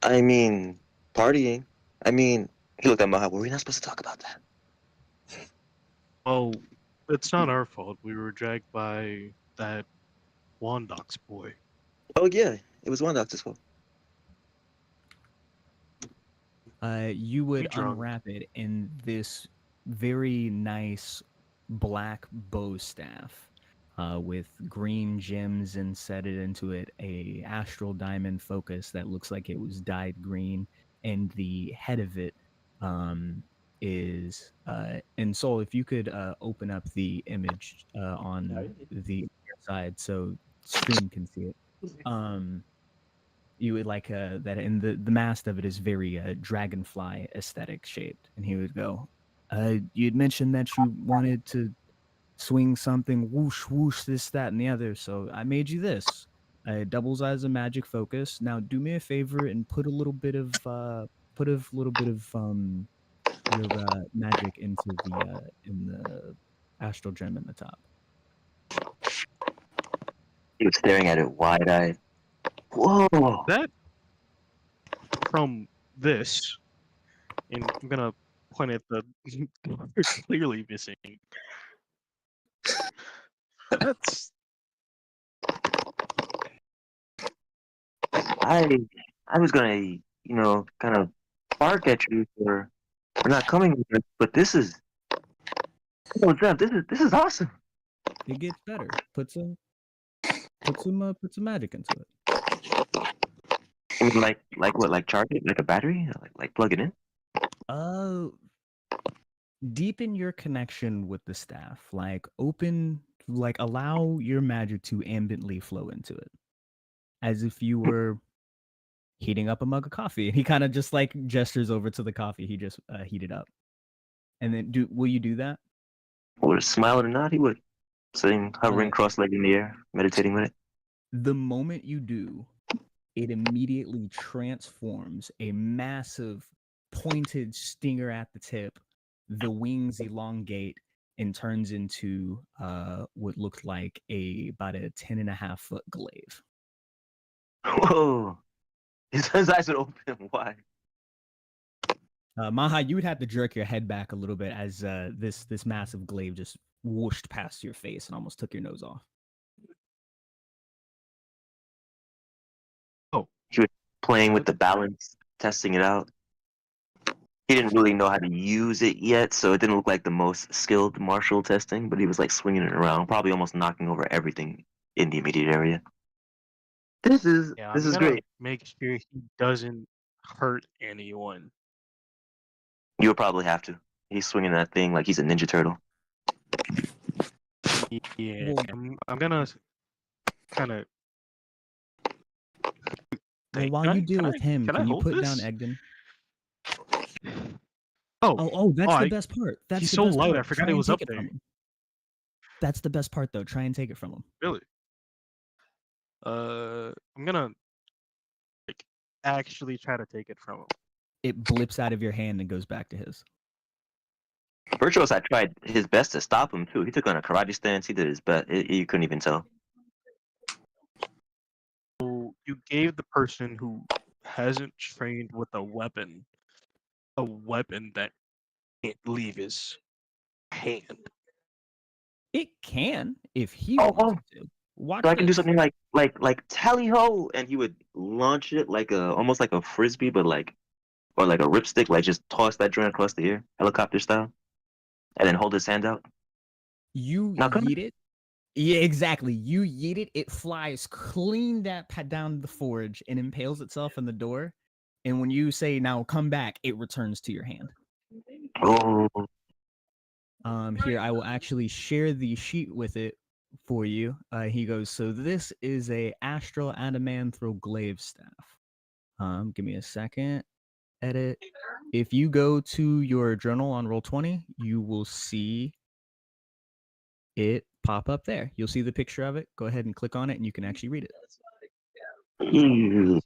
I mean, partying. I mean, he looked at Maha. Were we not supposed to talk about that? Oh, it's not our fault. We were dragged by that Wondox boy. Oh yeah, it was Wondox's fault. You We would drunk. unwrap it in this very nice black bow staff with green gems insetted into it, a astral diamond focus that looks like it was dyed green, and the head of it is and Soul, if you could open up the image on the side so stream can see it. You would like that, and the mast of it is very dragonfly aesthetic shaped, and he would go, you'd mentioned that you wanted to swing something whoosh whoosh this that and the other, so I made you this. It doubles as a magic focus. Now do me a favor and put a little bit of your magic into the in the astral gem in the top. He was staring at it wide-eyed. Whoa! That from this, and I'm gonna point at the clearly missing. That's I was gonna, kind of bark at you for not coming with us, but this is, oh, Zev, this is awesome. It gets better. Put some magic into it. I mean, like what? Like charge it? Like a battery? Like plug it in? Uh, deepen your connection with the staff. Like allow your magic to ambiently flow into it, as if you were heating up a mug of coffee. And he kind of just like gestures over to the coffee he just heated up. And then, will you do that? Whether smiling or not, he would. Sitting, hovering Uh, cross-legged in the air, meditating with it. the moment you do, it immediately transforms a massive pointed stinger at the tip. The wings elongate and turns into what looked like about a 10.5-foot glaive. Whoa! His eyes would open wide. Maha, you would have to jerk your head back a little bit as this massive glaive just whooshed past your face and almost took your nose off. He was playing with the balance, testing it out. He didn't really know how to use it yet, so it didn't look like the most skilled martial testing, but he was like swinging it around, probably almost knocking over everything in the immediate area. This is yeah. this I'm is gonna great. make sure he doesn't hurt anyone. You would probably have to. He's swinging that thing like he's a Ninja Turtle. Yeah, Well, I'm gonna kind of. well, while you deal with him, Can I can you hold put down this? Egden? Oh, Oh, that's the I- best part. That's he's the so best light. part. I forgot Try it and was take up it from there. him. That's the best part, though. Try and take it from him. Really? I'm gonna like actually try to take it from him. It blips out of your hand and goes back to his. Virtuous, I tried his best to stop him too. He took on a karate stance. He did his best. You couldn't even tell. So you gave the person who hasn't trained with a weapon that can't leave his hand. It can if he Oh, wants it to. Watch so I can do this. something like tally ho, and he would launch it like almost like a frisbee, but or like a ripstick, like just toss that joint across the air, helicopter style, and then hold his hand out. You Now come yeet it. Yeah, exactly. You yeet it. It flies clean down the forge and impales itself in the door. And when you say now come back, it returns to your hand. Oh, Here I will actually share the sheet with it for you. He goes, so this is a astral adamanthro glaive staff. Give me a second. Edit. If you go to your journal on Roll20, you will see it pop up there. You'll see the picture of it. Go ahead and click on it, and you can actually read it. ew.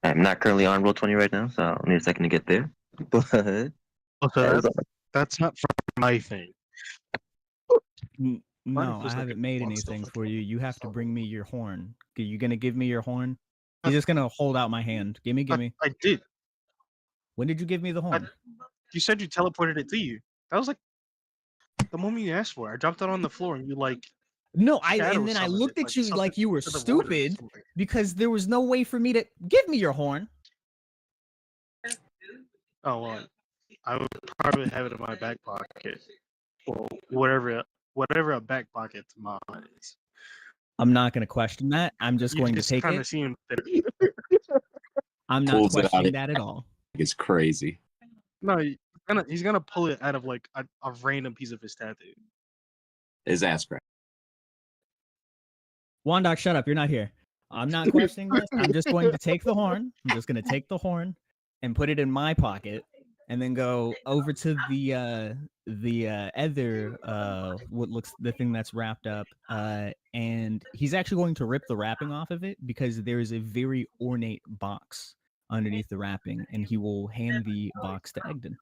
I'm not currently on Roll20 right now, so I'll need a second to get there. But Also, that is that's not from my thing. No, was I like haven't a made box anything stuff. for you. You have to bring me your horn. Are you gonna give me your horn? He's just gonna hold out my hand. Give me. I did. When did you give me the horn? You said you teleported it to you. That was like the moment you asked for it. I dropped it on the floor and you like No, shadow and then I summoned looked it, at you something like you were to the water or stupid something. because there was no way for me to give me your horn. Oh well, I would probably have it in my back pocket. Well, whatever a back pocket to mine is. I'm not gonna question that. I'm just You going to just take kind it. of seemed that. I'm not Pulls it out. questioning that at all. It's crazy. No, he's gonna pull it out of like a random piece of his tattoo. His ass crack. Wondox, shut up. You're not here. I'm not questioning this. I'm just going to take the horn. I'm just going to take the horn and put it in my pocket, and then go over to the other what looks the thing that's wrapped up. And he's actually going to rip the wrapping off of it because there is a very ornate box underneath the wrapping, and he will hand the box to Egden.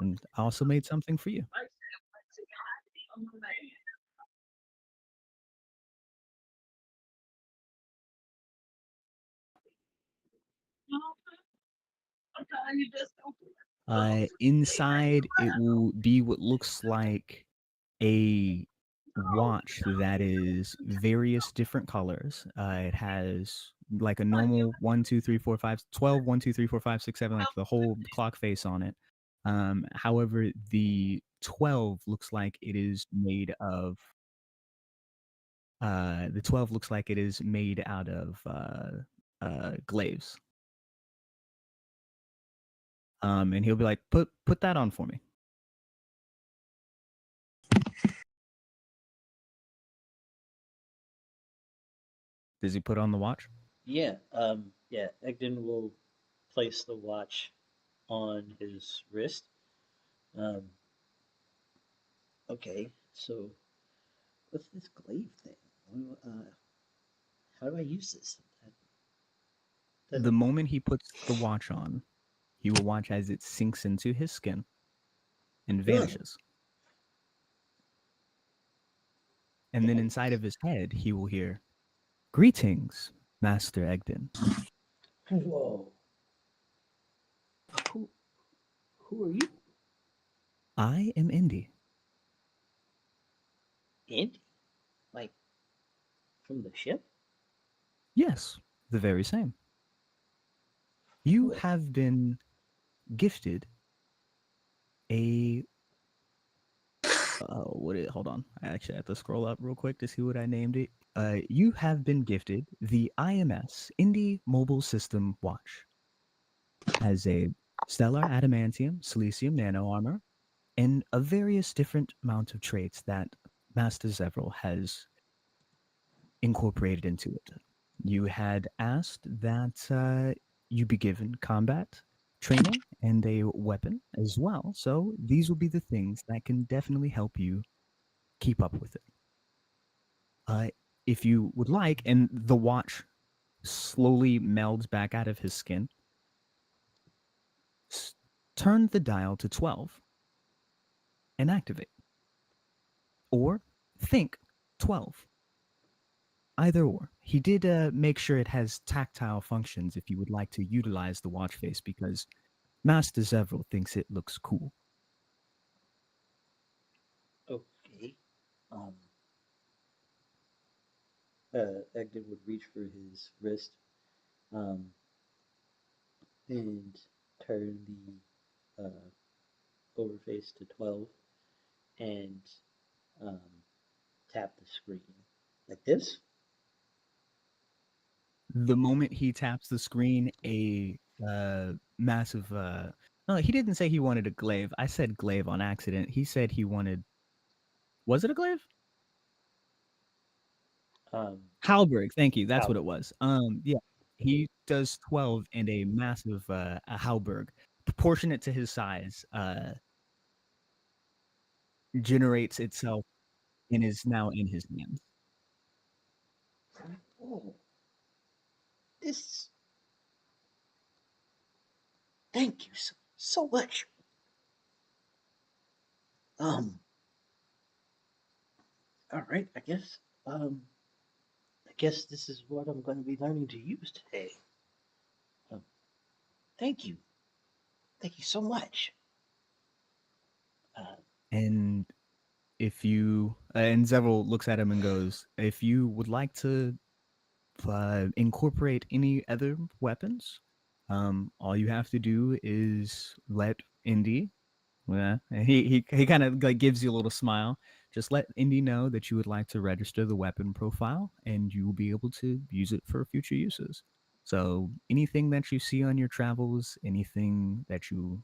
And I also made something for you. Inside, it will be what looks like a watch that is various different colors. It has like a normal 1, 2, 3, 4, 5, 12, 1, 2, 3, 4, 5, 6, 7, like the whole clock face on it. However, the 12 looks like it is made of glaives. And he'll be like, put that on for me. Does he put on the watch? Yeah, Egden will place the watch on his wrist. Okay, so what's this glaive thing? How do I use this? The moment he puts the watch on, he will watch as it sinks into his skin and vanishes. And then inside of his head, he will hear, "Greetings, Master Egden." Whoa. Who are you? I am Indy. Indy? Like, from the ship? Yes, the very same. You have been gifted a hold on. I actually have to scroll up real quick to see what I named it. You have been gifted the IMS Indy Mobile System Watch. Has a stellar adamantium, silicium nano armor, and a various different amount of traits that Master Zevril has incorporated into it. You had asked that you be given combat training and a weapon as well. So these will be the things that can definitely help you keep up with it. if you would like, and the watch slowly melds back out of his skin, turn the dial to 12 and activate. Or think 12. Either or. He did make sure it has tactile functions if you would like to utilize the watch face, because Master Zevril thinks it looks cool. Okay. Um, Egdon would reach for his wrist, um, and turn the overface to 12 and um, tap the screen like this. The moment he taps the screen, a massive. No, he didn't say he wanted a glaive. I said glaive on accident. He said he wanted. Was it a glaive? Halberg. Thank you. That's what it was. Yeah. He does 12 and a massive a halberg, proportionate to his size, generates itself and is now in his hands. Oh, this. Thank you so much. Um. All right. I guess this is what I'm going to be learning to use today. Um, thank you. Thank you so much. And if you and Zevril looks at him and goes, if you would like to incorporate any other weapons, all you have to do is let Indy. Yeah, he kind of like gives you a little smile. Just let Indy know that you would like to register the weapon profile, and you will be able to use it for future uses. So anything that you see on your travels, anything that you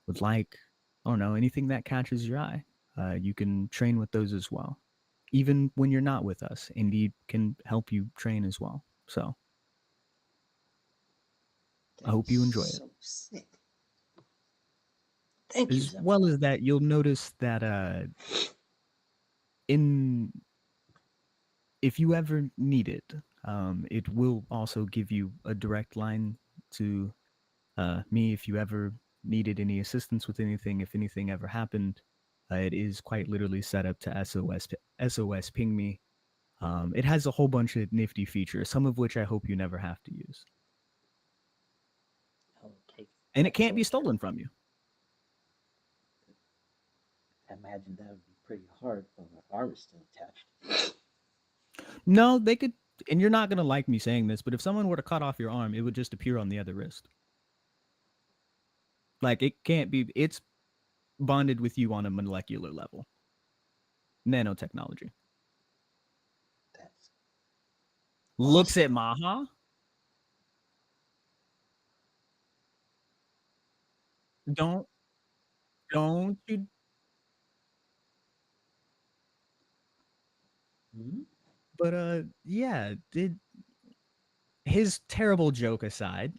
would like, I don't know, anything that catches your eye, you can train with those as well. Even when you're not with us, Indy can help you train as well. So I hope you enjoy it. So sick. Thank you, As well as that, you'll notice that in if you ever need it, it will also give you a direct line to me if you ever needed any assistance with anything. If anything ever happened, it is quite literally set up to SOS ping me. It has a whole bunch of nifty features, some of which I hope you never have to use. Okay. And it can't be stolen from you. I imagine that would be pretty hard while my arm is still attached. No, they could, and you're not going to like me saying this, but if someone were to cut off your arm, it would just appear on the other wrist. Like, it can't be, it's bonded with you on a molecular level. Nanotechnology. That's Looks awesome. at Maha. Don't you? Hmm? But yeah, did his terrible joke aside,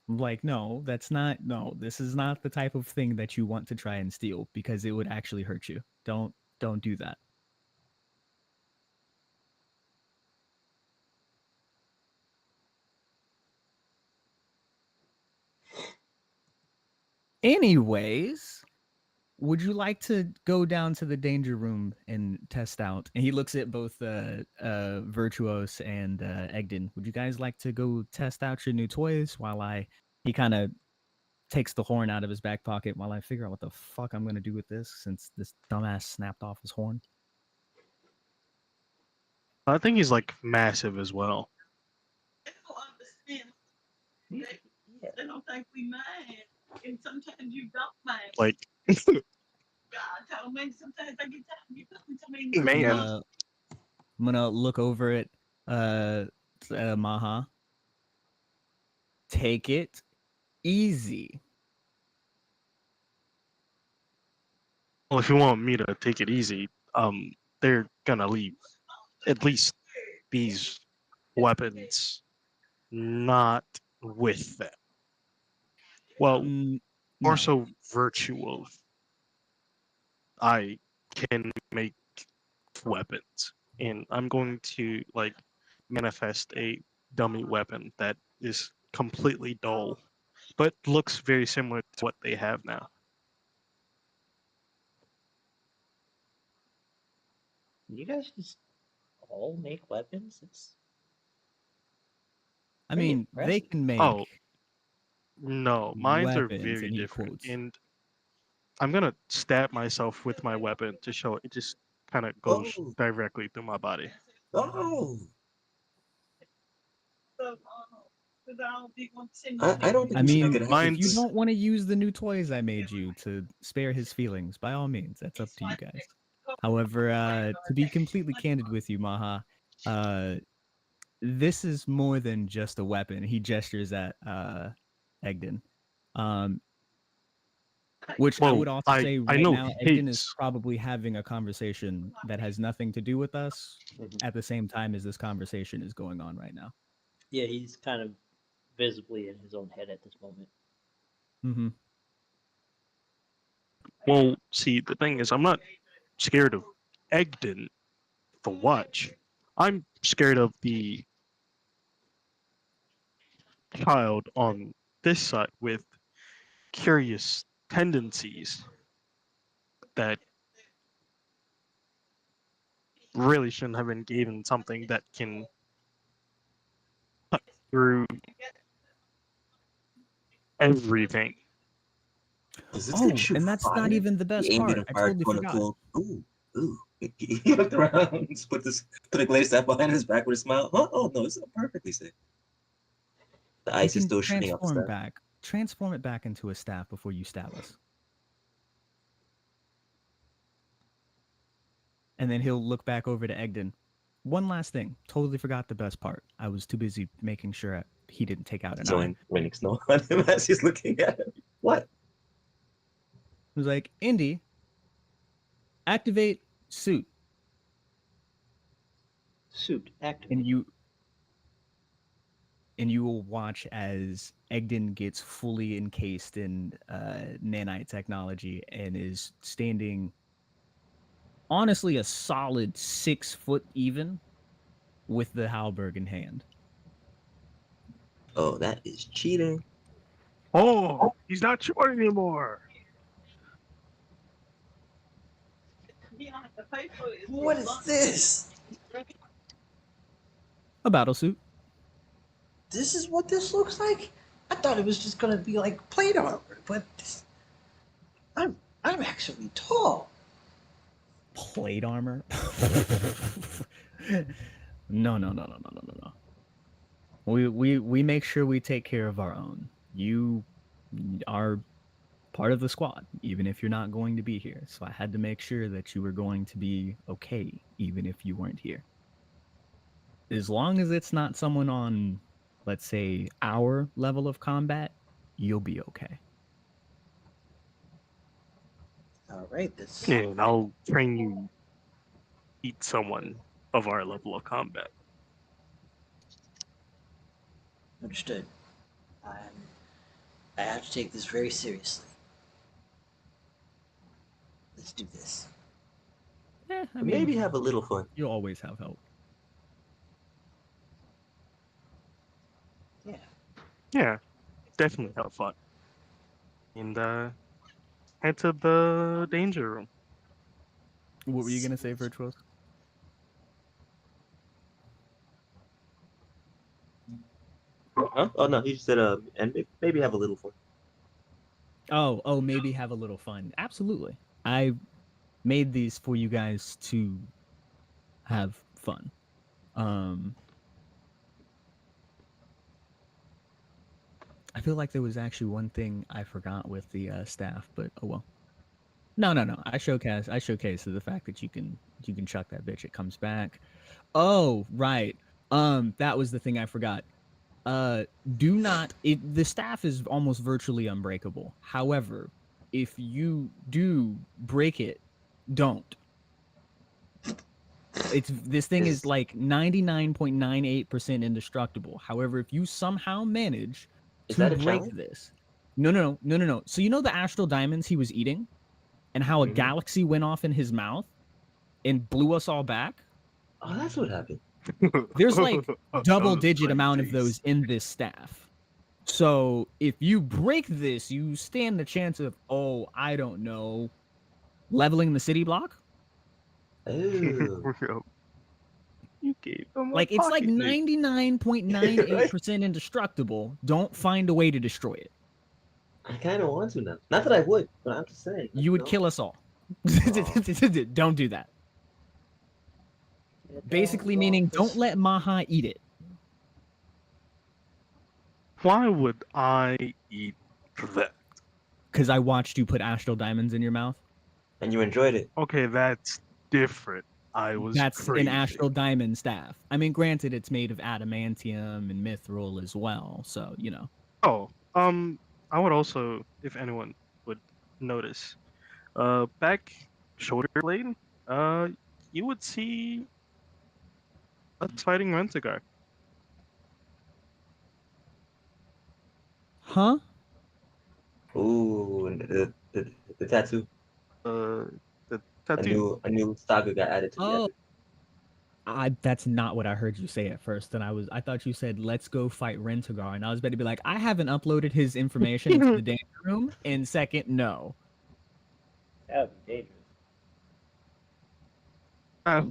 like no, that's not no, this is not the type of thing that you want to try and steal because it would actually hurt you. Don't do that. Anyways, would you like to go down to the danger room and test out? And he looks at both Virtuous and Egdon. Would you guys like to go test out your new toys while he kind of takes the horn out of his back pocket while I figure out what the fuck I'm gonna do with this since this dumbass snapped off his horn? I think he's like massive as well. Yeah. They don't think we mind, and sometimes you don't mind. Like, God told me sometimes I get tired. You tell me to me. man, I'm gonna look over at Maha. Take it easy. well, if you want me to take it easy, they're gonna leave at least these weapons not with them. Well, No. more so virtual. I can make weapons. and I'm going to like manifest a dummy weapon that is completely dull, but looks very similar to what they have now. You guys just all make weapons? It's I pretty mean, they impressive. can make Oh no, mines are weapons, very and he different, quotes. and I'm gonna stab myself with my weapon to show it just kind of goes Oh, directly through my body. oh. So, because I don't think one send I don't think I we should make mean, it if you Mine's don't want to use the new toys I made you to spare his feelings, by all means, that's up to you guys. However, to be completely candid with you, Maha, uh, this is more than just a weapon. He gestures at Egden. Um, which I would well, also I say I right know now, Egden is his. probably having a conversation that has nothing to do with us Mhm. at the same time as this conversation is going on right now. Yeah, he's kind of visibly in his own head at this moment. Mm-hmm. Well, see, the thing is, I'm not scared of Egden, the watch. I'm scared of the child on this side with curious tendencies that really shouldn't have been given something that can cut through everything. Is this gonna Oh, shoot and that's not fire? even the He best aimed it part. and I fired totally one of forgot. cool. Ooh, ooh. He looked around, just put a glazed staff behind his back with a smile. Oh no, this is perfectly safe. The You ice is can still shooting out the staff. transform it back into a staff before you stab us. And then he'll look back over to Egden. One last thing. Totally forgot the best part. I was too busy making sure he didn't take out an eye. Throwing raining snow on him as he's looking at him. What? He was like, Indy, activate suit. Suit And activate. you will watch as Egden gets fully encased in nanite technology and is standing honestly a solid 6 foot even with the halberd in hand. Oh, that is cheating. Oh, he's not short anymore. You don't have to pay for it. What is this? A battle suit. This is what this looks like? I thought it was just gonna be like plate armor, but I'm actually tall. Plate armor. No. We make sure we take care of our own. You are part of the squad, even if you're not going to be here. So I had to make sure that you were going to be okay, even if you weren't here. As long as it's not someone on, let's say, our level of combat, you'll be okay. All right, this And I'll train you eat someone of our level of combat. understood. I have to take this very seriously. Let's do this. I mean, Maybe have a little fun. you'll always have help. Yeah. Yeah, definitely have fun. And head to the danger room. What were you gonna say, Virtuous? Huh? Oh no, he just said and maybe have a little fun. Oh, maybe have a little fun. Absolutely. I made these for you guys to have fun. I feel like there was actually one thing I forgot with the staff, but oh well. No. I showcase the fact that you can chuck that bitch. It comes back. Oh, right. That was the thing I forgot. Do not. The staff is almost virtually unbreakable. However, if you do break it, don't. This thing is like 99.98% indestructible. However, if you somehow manage Is to that a break challenge? this, no. So you know the astral diamonds he was eating, and how a Mhm. galaxy went off in his mouth and blew us all back. Oh, that's what happened. There's like double digit Like, amount of jeez. those in this staff. So if you break this, you stand the chance of, oh, I don't know, leveling the city block. Oh. You gave them a Like it's like pocket nuke. 99.98% indestructible. Don't find a way to destroy it. I kind of want to now. Not that I would, but I'm just saying. You would kill us all. Don't do that. Basically meaning don't let Maha eat it. Why would I eat that? Because I watched you put astral diamonds in your mouth. And you enjoyed it. Okay, that's different. I was That's crazy. an astral diamond staff. I mean, granted, it's made of adamantium and mithril as well. So, you know. Oh, I would also, if anyone would notice, back shoulder blade, uh, you would see us fighting Rentagar. Huh? Ooh, and the tattoo. The A tattoo. new saga got added to the Oh, epic. that's not what I heard you say at first. And I thought you said, let's go fight Rentagar. And I was about to be like, I haven't uploaded his information into the danger room. And second, no. That would be dangerous. Uh,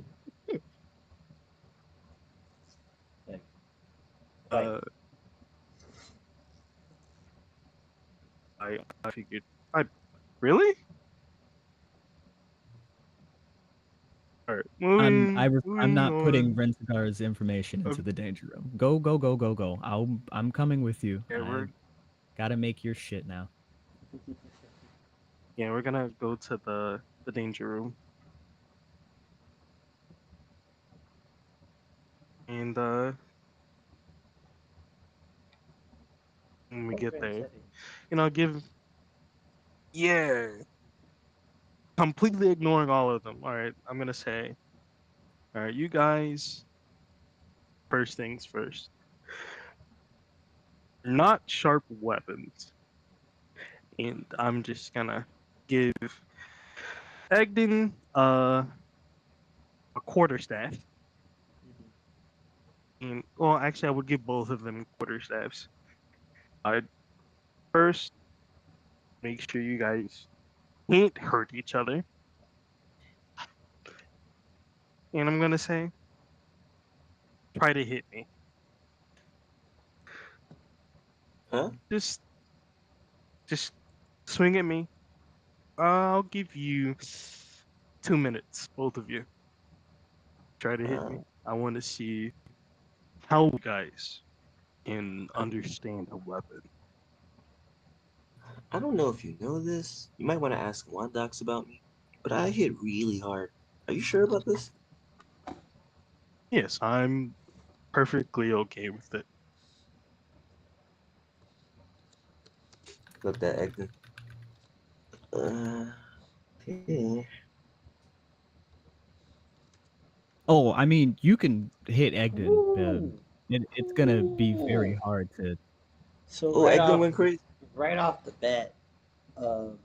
Like, uh, I figured. I really? All right, I'm moving not putting on. Rentagar's information into the danger room. Go, go, go, go, go. I'm coming with you. Yeah, I gotta make your shit now. we're gonna go to the danger room, and when we get there, give yeah, completely ignoring all of them. All right, I'm gonna say, all right, you guys. First things first. Not sharp weapons, and I'm just gonna give Egden a quarterstaff. And well, actually, I would give both of them quarterstaffs. I'd first make sure you guys can't hurt each other, and I'm gonna say, try to hit me. Huh? Just, just swing at me. I'll give you 2 minutes, both of you. Try to hit Uh, me. I want to see how you guys can understand a weapon. I don't know if you know this. You might want to ask Wondox about me, but I hit really hard. Are you sure about this? Yes, I'm perfectly okay with it. Look that Egden. Okay. Oh, I mean, you can hit Egden. Woo! It's gonna be very Ooh. hard to. So Oh, Egden went crazy. right off the bat, um,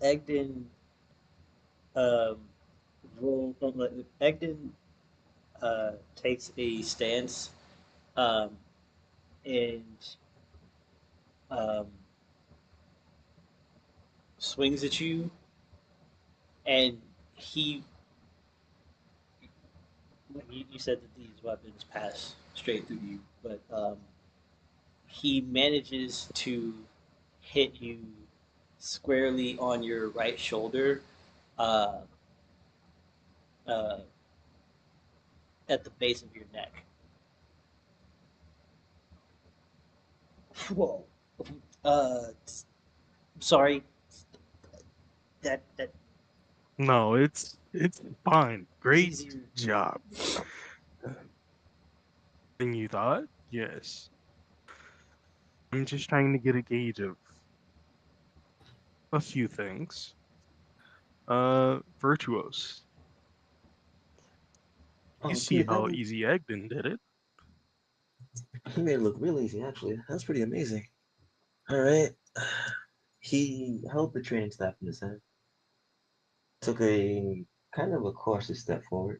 Egden um, Egden takes a stance um, and um, swings at you, and he you said that these weapons pass straight through you, but he manages to hit you squarely on your right shoulder, uh, uh, at the base of your neck. Whoa. Uh, sorry. That No, it's fine. Great easier. job. Than you thought? Yes. I'm just trying to get a gauge of a few things. Virtuous. You see Okay, how easy Egden did it. he made it look real easy, actually. That's pretty amazing. All right. He held the training staff in his hand, took a kind of a cautious step forward,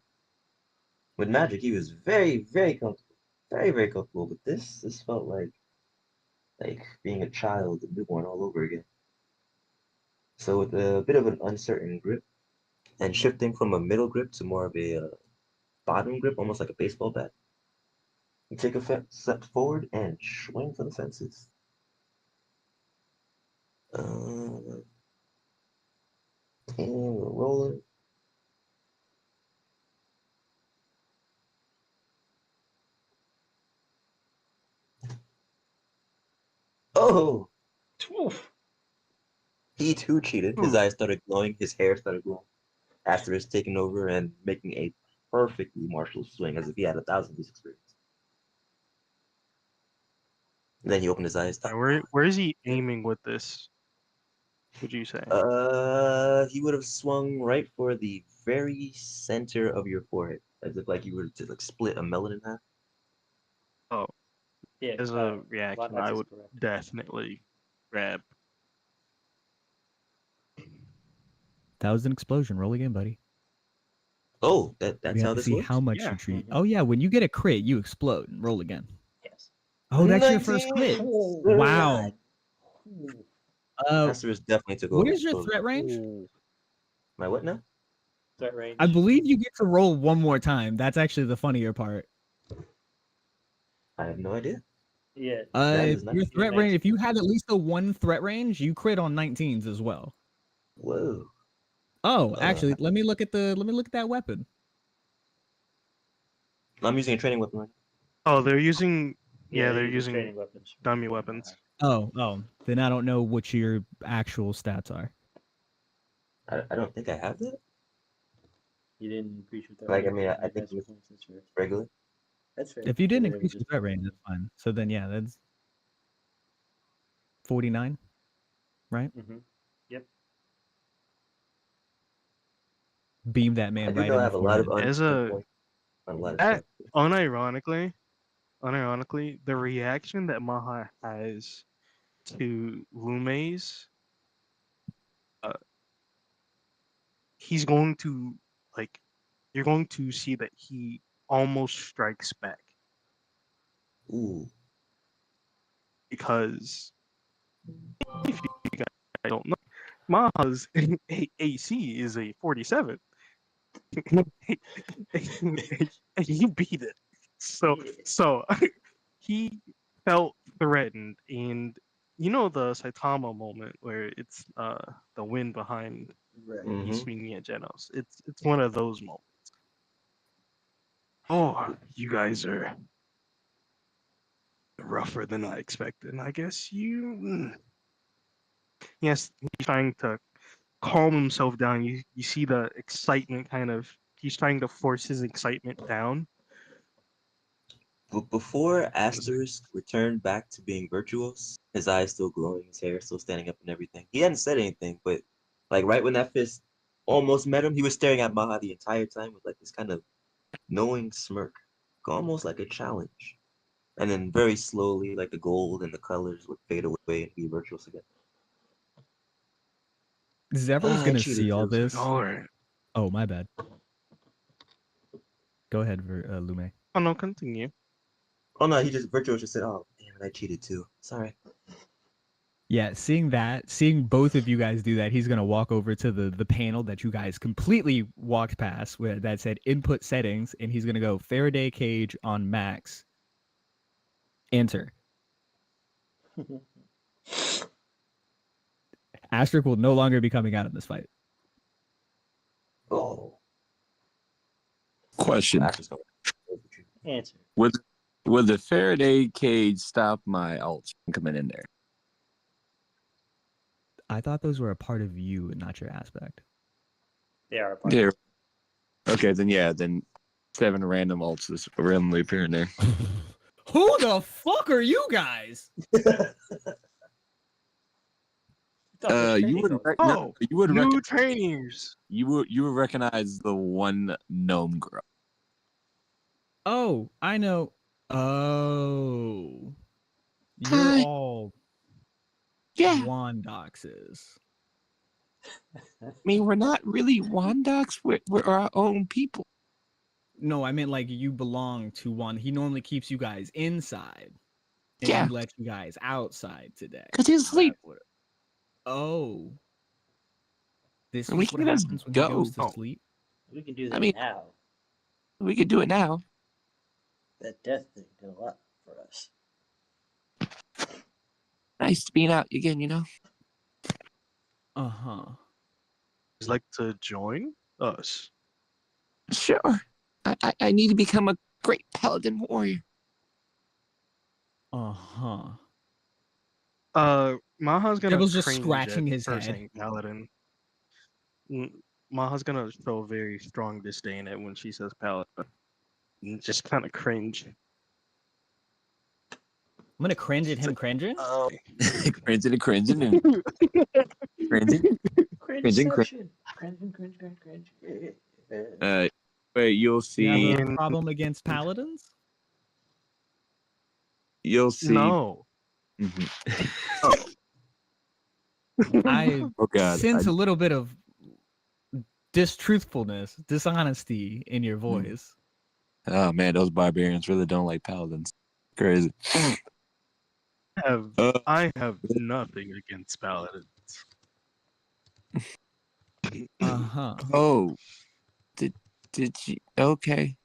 With magic, he was very, very comfortable. Very, very comfortable. But this felt like being a child, a newborn all over again. So with a bit of an uncertain grip and shifting from a middle grip to more of a bottom grip, almost like a baseball bat, you take a step forward and swing for the fences. And we're rolling. Oh, Oof. he too cheated. His eyes started glowing. His hair started glowing. Asterisk taking over and making a perfectly martial swing as if he had 1,000 years experience. And then he opened his eyes. Where is he aiming with this? Would you say? He would have swung right for the very center of your forehead, as if like you were to like split a melon in half. Oh, Yeah, as a reaction, Wondox I is would correct. definitely grab. That was an explosion. Roll again, buddy. Oh, that's We how have to this see works? how much Yeah. you treat. Mhm. Oh yeah, when you get a crit, you explode and roll again. Yes. Oh, that's your first crit. 19. Wow. Ooh. Asterisk definitely took What over. is your Totally. threat range? Ooh. My what now? Threat range. I believe you get to roll one more time. That's actually the funnier part. I have no idea. Yeah. That is Your 19. threat range, if you had at least a one threat range, you crit on 19s as well. Whoa. Oh, actually, let me look at that weapon. I'm using a training weapon right Oh, they're using. Yeah, Yeah, they're using using training weapons. dummy weapons. Oh, then I don't know what your actual stats are. now. I don't think I have that. You didn't increase your threat Like, I range. mean, I Your think dice it was points. That's fair. regular. That's fair. If you didn't Then it would increase your just threat be range, that's fine. So then, yeah, that's 49, right? Mm-hmm. Yep. Beam that I man do right know in I the have a lot of forehead. As unspent a points on a lot of that, stuff. unironically, the reaction that Maha has to Lume's, uh, he's going to like, you're going to see that he almost strikes back Ooh. because if you guys don't know, Maha's AC is a 47. He beat it. So he felt threatened, and you know the Saitama moment where it's the wind behind Right. he's Mm-hmm. swinging at Genos. It's one of those moments. Oh, you guys are rougher than I expected. I guess yes, he's trying to calm himself down. You see the excitement kind of. He's trying to force his excitement down. But before Asterisk returned back to being virtuous, his eyes still glowing, his hair still standing up and everything. He hadn't said anything, but like right when that fist almost met him, he was staring at Maha the entire time with like this kind of knowing smirk, almost like a challenge. And then very slowly, like the gold and the colors would fade away and be virtuous again. Zevril's I gonna cheated see all too. this. All right. Oh, my bad. Go ahead, Lume. Oh no, continue. Oh no, he just virtuous just said, "Oh damn it, I cheated too. Sorry." Yeah, seeing both of you guys do that, he's gonna walk over to the panel that you guys completely walked past, where that said input settings, and he's gonna go Faraday cage on max. Enter. Asterisk will no longer be coming out in this fight. Oh, Question: Asterisk. Answer. Would the Faraday cage stop my ults from coming in there? I thought those were a part of you and not your aspect. They are a part. Yeah. Okay, then 7 random ults just randomly appear in there. Who the fuck are you guys? You would New trainers. you would recognize the one gnome girl. Oh, I know. Oh, you're Hi. all Yeah, Wondoxes. I mean we're not really Wondox. We're our own people. No, I meant like you belong to one. He normally keeps you guys inside, and Yeah. he lets you guys outside today. 'Cause he's Is that asleep. what- Oh, this We is what can just happens when he go. goes to Oh. sleep. We can do I that mean- now. We could do it now. That death thing did a lot for us. Nice to be out again, you know? Uh-huh. He's like to join us. Sure. I need to become a great paladin warrior. Uh-huh. Maha's gonna Devil's just cringe scratching at his her head. saying paladin. Maha's gonna show very strong disdain at when she says paladin. And just kind of cringe. I'm gonna cringe at him cringing. Oh. Cringing and cringing and cringing. Cringing, Cringe-ception. Cringe. Wait, you'll You have see. a And- problem against paladins? You'll see. No. Mhm. I Oh God. sense a little bit of distruthfulness, dishonesty in your voice. Oh man, those barbarians really don't like paladins. Crazy. I have nothing against paladins. Uh-huh. Oh, did you? Okay.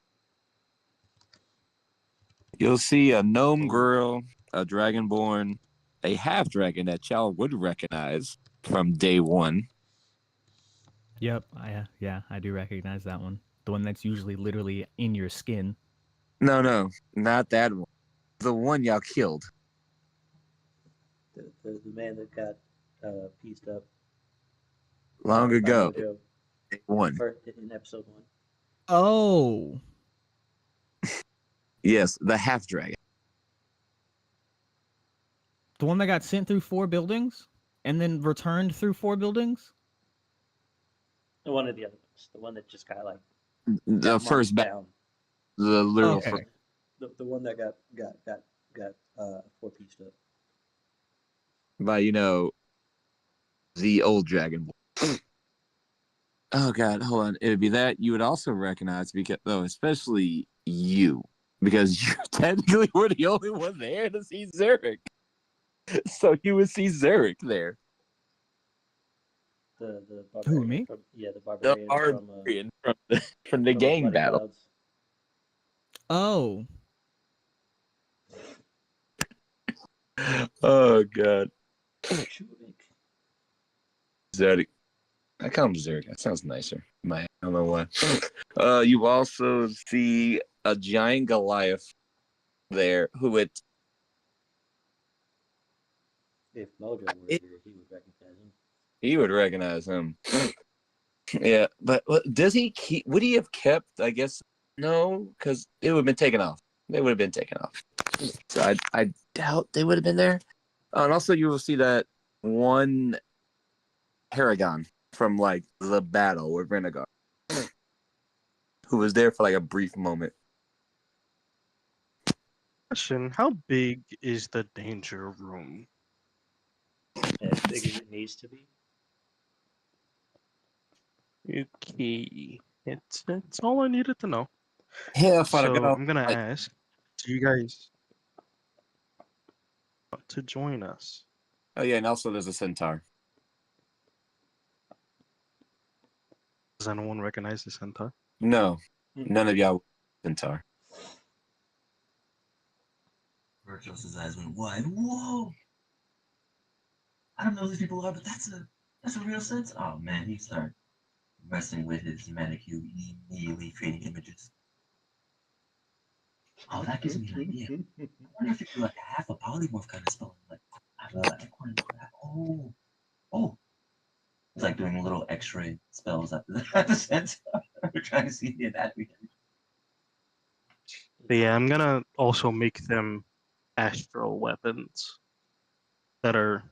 You'll see a gnome girl, a dragonborn, a half dragon that y'all would recognize from day one. Yep. I do recognize that one. The one that's usually literally in your skin. No, not that one. The one y'all killed. The man that got pieced up Long by ago. Mojo Day one. in episode 1. Oh. Yes, the half dragon. The one that got sent through 4 buildings and then returned through 4 buildings? One of the other ones. The one that just got like The got first marked battle. down. The literal Okay. first. The one that got 4-pieced up. By the old dragon. Oh God, hold on. It would be that you would also recognize especially you, because you technically were the only one there to see Zurich. So you would see Zurich there. The Who, barbarian me? from the The barbarian barbarian from the from gang Bloody battle. Clouds. Oh. Oh God. Shuvik. Zurich. I call him Zurich. That sounds nicer. I don't know why. You also see a giant Goliath there who If Mojo were here, he would recognize him. he would recognize him. Yeah, but does he keep? Would he have kept? I guess no, because it would have been taken off. They would have been taken off. So I doubt they would have been there. And also, you will see that one Paragon from like the battle with Renegar, who was there for like a brief moment. Question: how big is the danger room? As big as it needs to be. Okay, it's all I needed to know. Yeah, So I'm gonna ask: do you guys want to join us? Oh yeah, and also there's a centaur. Does anyone recognize the centaur? No, none of y'all centaur. Vyrtuous' eyes went wide. Whoa! I don't know who these people are, but that's a real sense. Oh man, he started messing with his manicure, immediately creating images. Oh, that gives me an idea. I wonder if you do like a half a polymorph kind of spell. Like, I want to know that. Oh. It's like doing little X-ray spells at the center. We're trying to see the anatomy. But yeah, I'm gonna also make them astral weapons that are,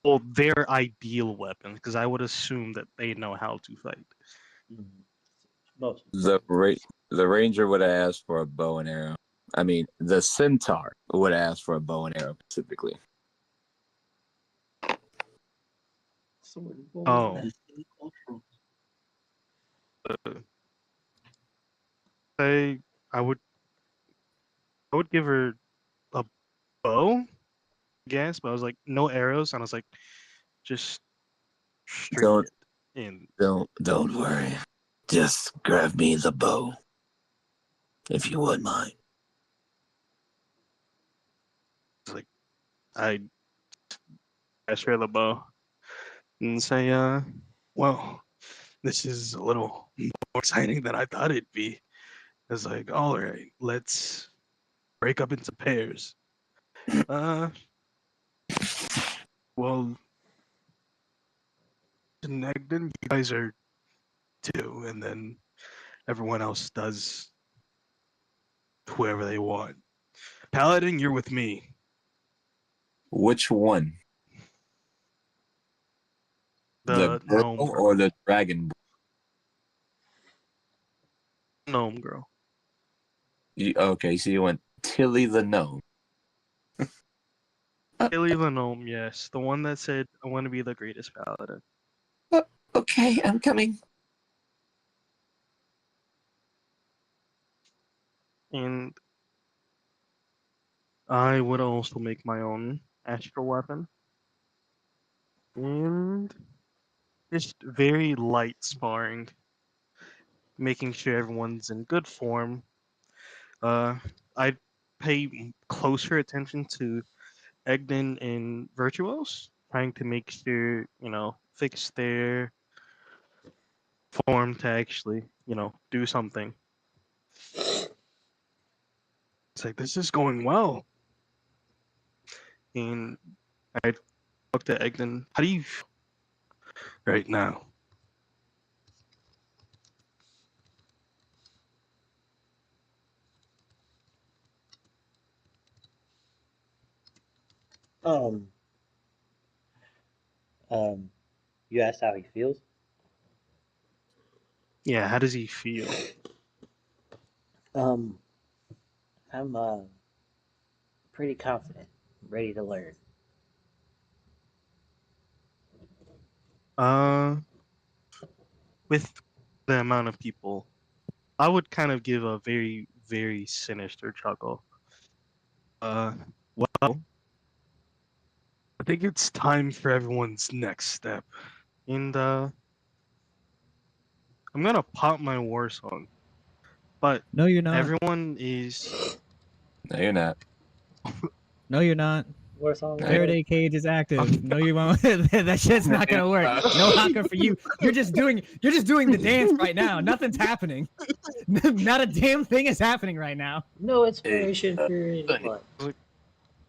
well, their ideal weapons, because I would assume that they know how to fight. Most. The ranger would have asked for a bow and arrow. I mean, the centaur would have asked for a bow and arrow specifically. Oh. That is really cultural. say I would give her a bow, I guess, but I was like, no arrows, and I was like, just straight Don't hit. And don't worry. Just grab me the bow, if you wouldn't mind. it's like I asked her the bow and say, well, this is a little more exciting than I thought it'd be. It's like, all right, let's break up into pairs. Uh, well, Negden, you guys are two, and then everyone else does whoever they want. Paladin, you're with me. Which one? The The girl gnome or girl. the dragon? Gnome girl. Okay, so you went Tilly the gnome. Haley the gnome, yes. The one that said, I want to be the greatest paladin. Okay, I'm coming. And I would also make my own astral weapon. And just very light sparring, making sure everyone's in good form. I'd pay closer attention to Egden and Virtuos, trying to make sure, fix their form to actually, do something. It's like, this is going well. And I talked to Egden, how do you feel right now? Um, um, you asked how he feels. Yeah, how does he feel? Um, I'm pretty confident, ready to learn. Uh, with the amount of people, I would kind of give a very, very sinister chuckle. Well, I think it's time for everyone's next step. And I'm gonna pop my war song, but No, you're not. everyone is No, you're not. No, you're not. War song. No, Faraday cage is active. No, you won't. That shit's not gonna work. No haka for you. You're just doing the dance right now. Nothing's happening. Not a damn thing is happening right now. No inspiration for anyone.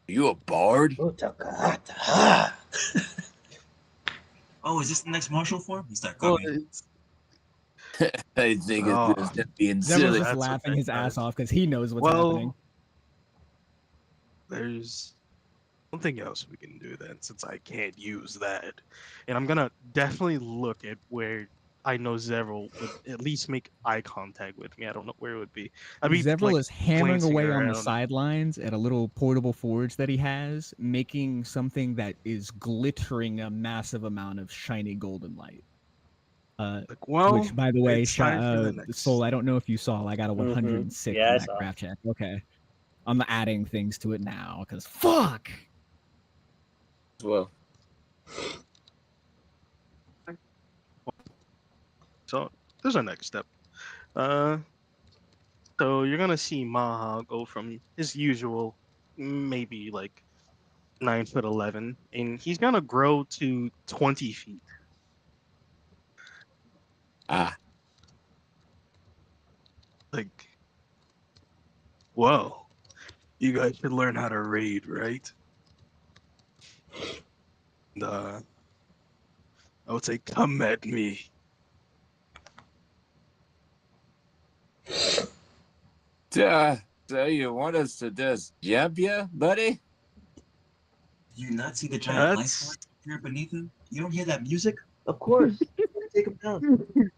You a bard? Utaka. Oh, is this the next martial form? He started well, copying. I think Oh. it's just being Zevrel's silly. just That's laughing okay, his ass guys. off because he knows what's well, happening. there's something else we can do then, since I can't use that. And I'm gonna definitely look at where I know Zevril would at least make eye contact with me. I don't know where it would be. I'd be Zevril like is hammering glancing away on the around. sidelines at a little portable forge that he has, making something that is glittering a massive amount of shiny golden light. Like, well, Which, by the way, it's time for the next. Soul, I don't know if you saw, I got a 106 Yeah, on I that saw. craft check. Okay. I'm adding things to it now, because fuck! Well, So there's our next step. So you're gonna see Maha go from his usual, maybe like 9'11", and he's gonna grow to 20 feet. ah, Like, whoa, you guys should learn how to raid, right? And, I would say, come at me. so you want us to just jump you, buddy? Do you not see the giant light That's source here beneath him? You don't hear that music? Of course. We're gonna take him down.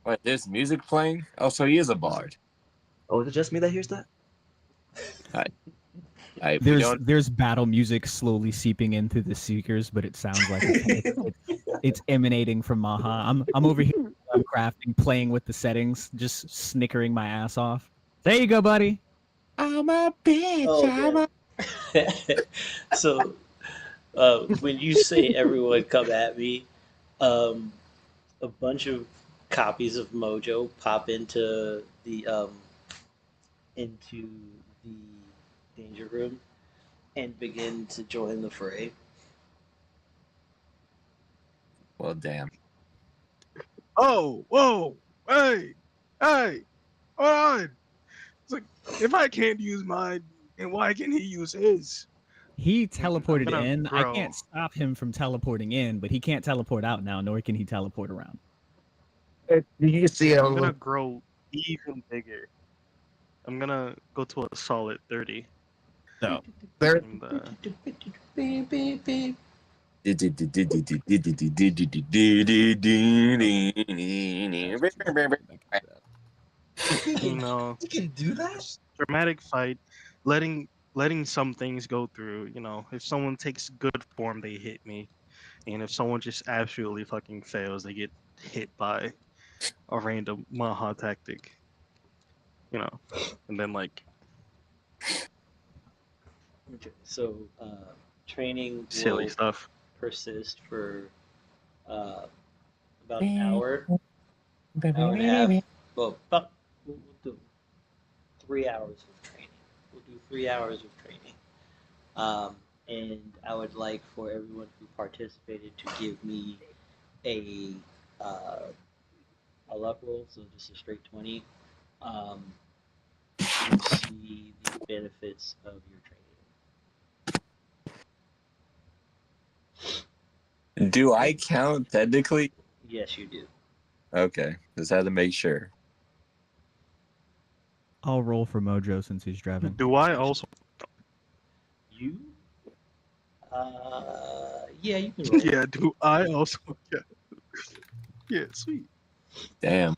What, there's music playing? Oh, so he is a bard. Oh, is it just me that hears that? We don't. There's battle music slowly seeping in through the seekers, but it sounds like it's emanating from Maha. I'm over here I'm crafting, playing with the settings, just snickering my ass off. There you go, buddy. I'm a bitch. Oh, man. So, when you say everyone come at me, um, a bunch of copies of Mojo pop into the danger room and begin to join the fray. Well, damn. Oh, whoa, hey, hey, hold on. It's like, if I can't use mine, then why can he use his? He I'm teleported gonna in. I grow. can't stop him from teleporting in, but he can't teleport out now, nor can he teleport around. You see I'm gonna grow even bigger. I'm gonna go to a solid 30. So there. And, you know, You can do that? just dramatic fight, letting some things go through. You know, if someone takes good form, they hit me, and if someone just absolutely fucking fails, they get hit by a random Maha tactic. You know, and then like Okay, so training silly will stuff. persist for uh, about an hour and a half. Well, about we'll do 3 hours of training. We'll do 3 hours of training. And I would like for everyone who participated to give me a uh, a luck roll, so just a straight 20, um, to see the benefits of your training. Do I count technically? Yes, you do. Okay, just had to make sure. I'll roll for Mojo since he's driving. Do I also? You? Yeah, you can roll. Yeah. Do I also? Yeah. Yeah. Sweet. Damn.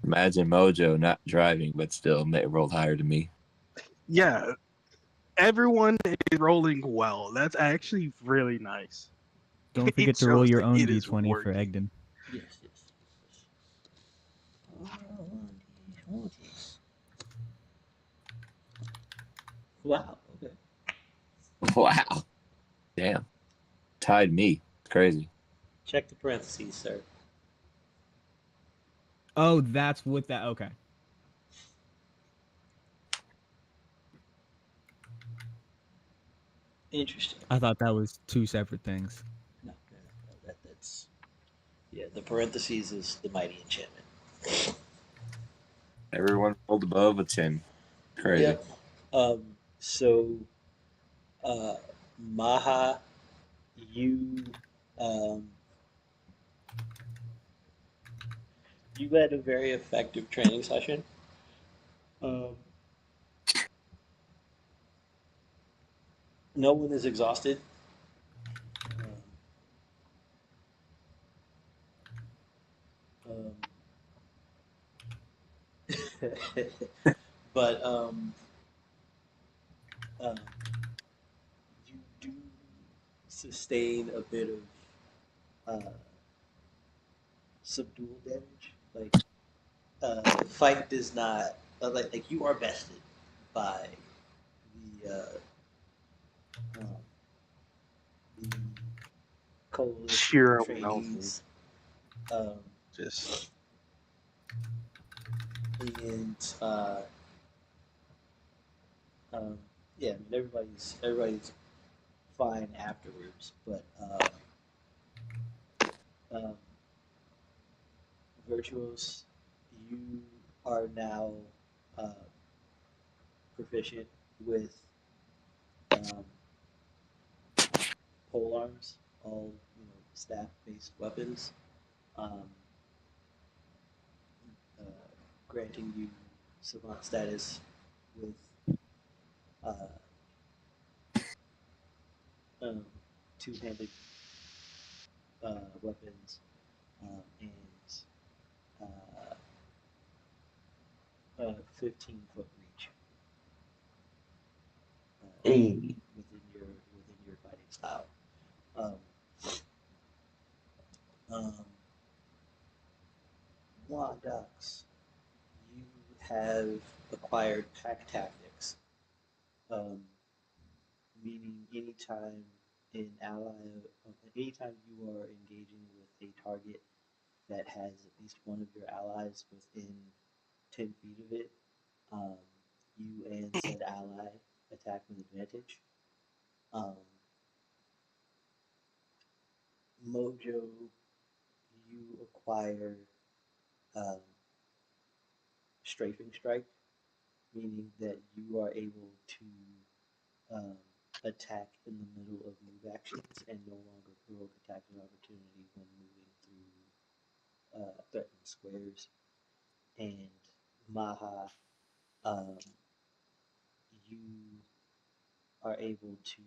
Imagine Mojo not driving, but still rolled higher than me. Yeah. Everyone is rolling well. That's actually really nice. Don't It forget to roll shows your that own it is d20 for working. Egden. Yes, yes. Wow. Okay. Wow. Damn. Tied me. It's crazy. Check the parentheses, sir. Oh, that's what that. Okay. Interesting. I thought that was two separate things. No, that's yeah. The parentheses is the mighty enchantment. Everyone rolled above a 10. Crazy. Yep. So, uh, Maha, you, um, you led a very effective training session. Um, no one is exhausted. Um, but um, you do sustain a bit of subdual damage. Like the fight does not like you are bested by um, the coalition Sheer overwhelming. trainees, um, Just and yeah, I mean everybody's fine afterwards, but um, Virtuous, you are now uh, proficient with um, pole arms, all staff-based weapons, um, uh, granting you savant status with uh, um, two-handed weapons and uh, 15-foot reach Hey. within your fighting style. Um, um, acquired pack tactics, meaning anytime you are engaging with a target that has at least one of your allies within 10 feet of it, um, you and said ally attack with advantage. Um, Mojo, you acquire um, strafing strike, meaning that you are able to attack in the middle of move actions and no longer provoke attacks of opportunity when moving through threatened squares. And Maha, um, you are able to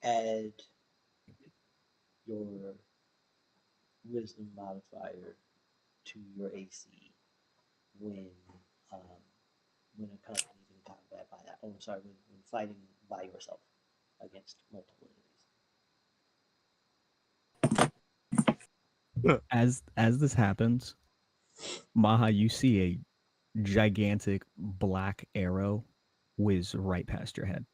add your wisdom modifier to your AC when um, when accompanied in combat by that. Oh, I'm sorry, when fighting by yourself against multiple enemies. As this happens, Maha, you see a gigantic black arrow whiz right past your head.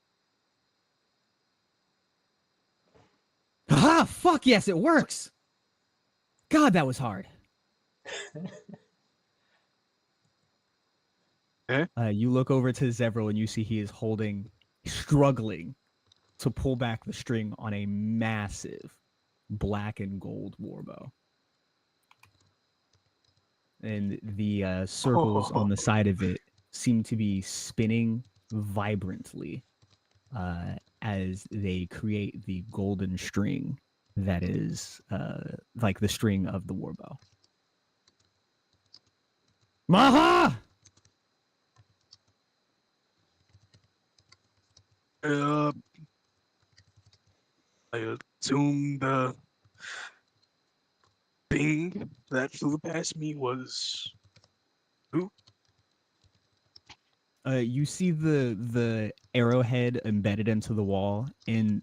Ah, fuck yes, it works. God, that was hard. You look over to Zevril and you see he is struggling to pull back the string on a massive black and gold warbow. And the circles on the side of it seem to be spinning vibrantly as they create the golden string that is like the string of the warbow. Maha! I assume the thing that flew past me was who? You see the arrowhead embedded into the wall, and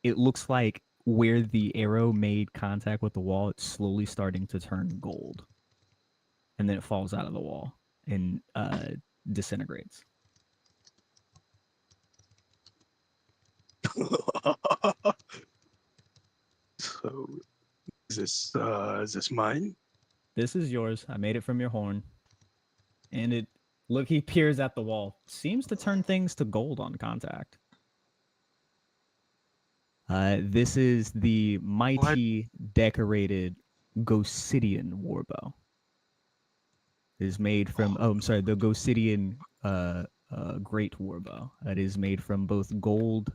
it looks like where the arrow made contact with the wall, it's slowly starting to turn gold, and then it falls out of the wall and disintegrates. So is this mine? This is yours. I made it from your horn, and it look. He peers at the wall. Seems to turn things to gold on contact. This is the mighty decorated Gosidian warbow. It is made from the Gosidian great warbow. It is made from both gold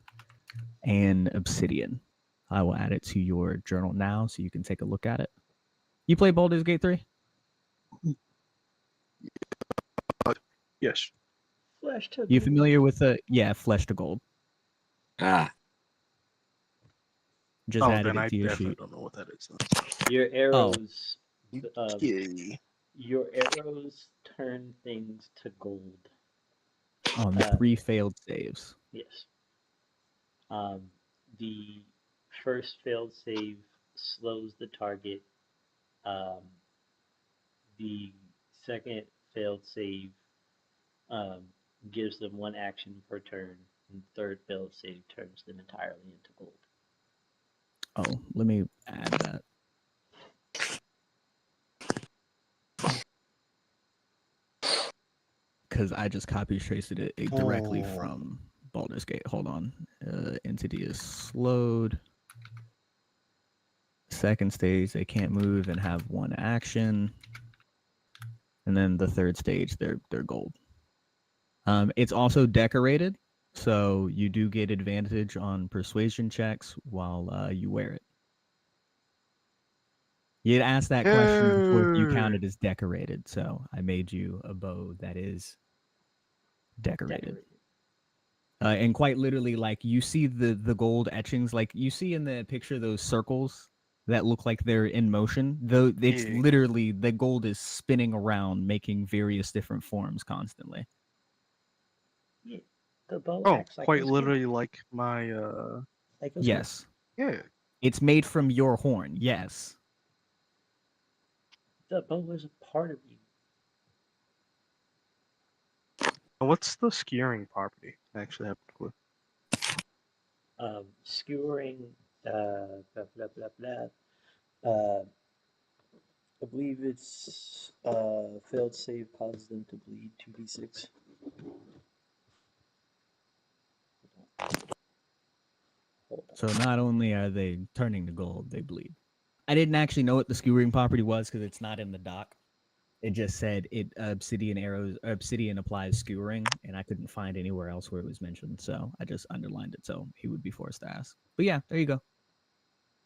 and obsidian. I will add it to your journal now so you can take a look at it. You play Baldur's Gate 3? Yes. Flesh to You gold. familiar with flesh to gold? Ah, Just added then it I to your definitely sheet. don't know what that is. Your arrows, Okay. your arrows turn things to gold. On 3 failed saves. Yes. The first failed save slows the target. The second failed save gives them 1 action per turn, and the third failed save turns them entirely into gold. Oh, let me add that. Because I just copy pasted it directly from Baldur's Gate. Hold on. Entity is slowed. Second stage, they can't move and have 1 action. And then the third stage, they're gold. It's also decorated, so you do get advantage on persuasion checks while you wear it. You'd asked that question before if you counted as decorated, so I made you a bow that is decorated. And quite literally, like you see the gold etchings, like you see in the picture those circles that look like they're in motion. Though it's literally the gold is spinning around, making various different forms constantly. Yeah, the bow acts like quite literally like my like yes. Yeah. It's made from your horn. Yes. The bow was a part of you. What's the skewering property? I actually have no clue. Skewering, blah blah blah blah. I believe it's failed save causes them to bleed 2d6. Hold on. So not only are they turning to gold, they bleed. I didn't actually know what the skewering property was because it's not in the doc. It just said it obsidian applies skewering, and I couldn't find anywhere else where it was mentioned, so I just underlined it so he would be forced to ask. But yeah, there you go.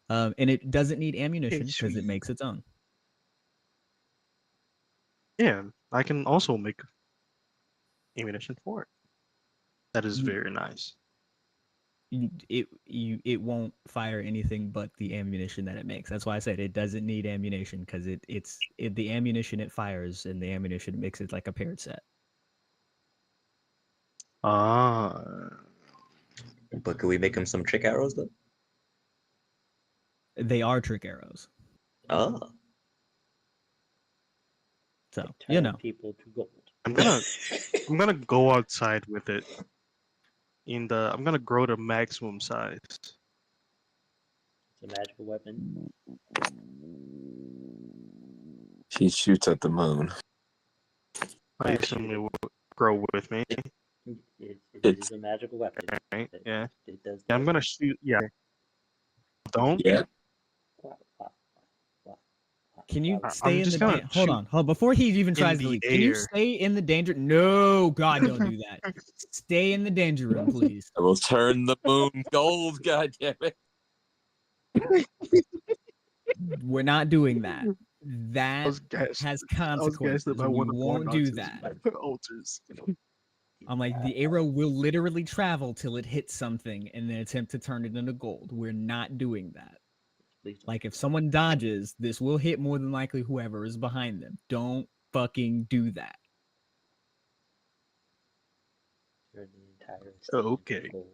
And it doesn't need ammunition because it sweet. makes its own. Yeah, I can also make ammunition for it. That is You- very nice. It won't fire anything but the ammunition that it makes. That's why I said it doesn't need ammunition because it's the ammunition it fires and the ammunition makes it like a paired set. Ah, But could we make him some trick arrows though? They are trick arrows, Oh. so Turn you know. people to gold. I'm gonna go outside with it. I'm gonna grow to maximum size. It's a magical weapon. He shoots at the moon. I assume it will grow with me, It It's- is a magical weapon. right? It- Yeah. It does. Yeah, I'm gonna shoot. Yeah. Don't. Yeah. Wah, wah, wah, wah, Can you wah. stay in just the gonna hold shoot on, hold before he even tries to the leave? Can you air. stay in the danger? No, God, don't do that. Stay in the danger room, please. I will turn the moon gold. God damn it! We're not doing that. I That was gassed. has I was gassed consequences. that my We one of won't do that. altars. I'm like, the arrow will literally travel till it hits something and then attempt to turn it into gold. We're not doing that. Please don't. Like, if someone dodges, this will hit more than likely whoever is behind them. Don't fucking do that. Turn the entire Okay. estate into gold.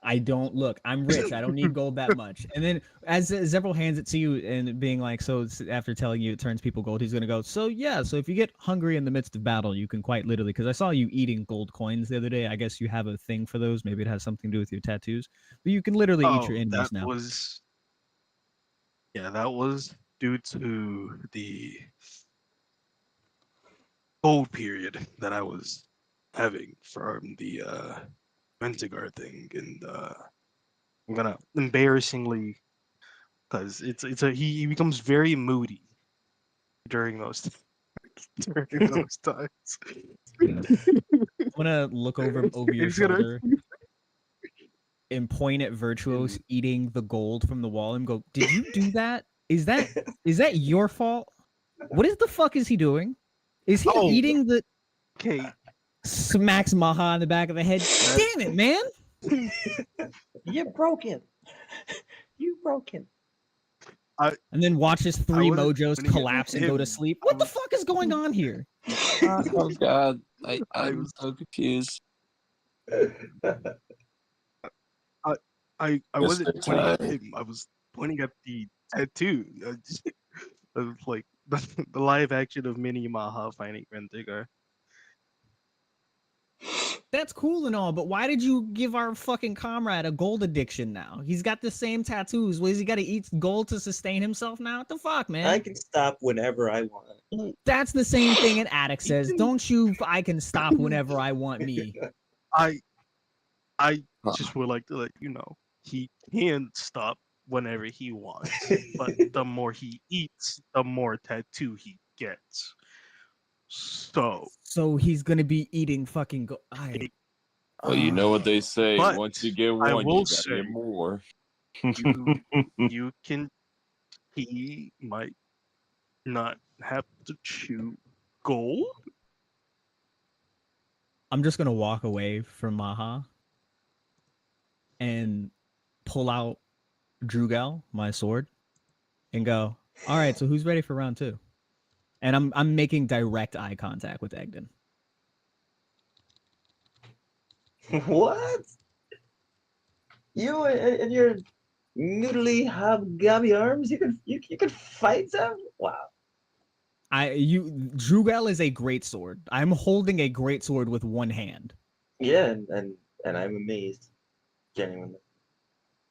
I don't look. I'm rich. I don't need gold that much. And then as Zevril hands it to you and being like, so after telling you it turns people gold, he's gonna go. So yeah. So if you get hungry in the midst of battle, you can quite literally. Because I saw you eating gold coins the other day. I guess you have a thing for those. Maybe it has something to do with your tattoos. But you can literally eat your enemies now. That was due to the gold period that I was having from the Ventigar thing, and I'm gonna embarrassingly, because he becomes very moody during those during those times. I'm gonna look over your He's gonna- shoulder and point at Vyrtuous eating the gold from the wall and go, "Did you do that? Is that your fault? What is the fuck is he doing? Is he Oh. eating the?" Okay, Smacks Maha in the back of the head. Damn it, man! You broke him. You broke him. And then watches three wasn't Mojos pointing at collapse and go to him. sleep. I What the was- fuck is going on here? Oh God, I I'm was- so confused. I Yes, wasn't it's pointing at alright. him. I was pointing at the tattoo. Of like the live action of Mini Maha fighting Ventigar. That's cool and all, but why did you give our fucking comrade a gold addiction now? He's got the same tattoos. What, is he got to eat gold to sustain himself now? What the fuck, man? I can stop whenever I want. That's the same thing an addict says. Don't you? I can stop whenever I want me. I Huh. just would like to let you know he can stop whenever he wants, but the more he eats, the more tattoo he gets. So he's gonna be eating fucking gold. Well, you know what they say. But Once you get I one, will you gotta say- get more. you can. He might not have to chew gold. I'm just gonna walk away from Maha and pull out Drugal, my sword, and go, all right, so who's ready for round 2? And I'm making direct eye contact with Egdon. What? You and your noodly hobgobby arms? You could fight them? Wow. Drugel is a great sword. I'm holding a great sword with one hand. Yeah, and I'm amazed, genuinely.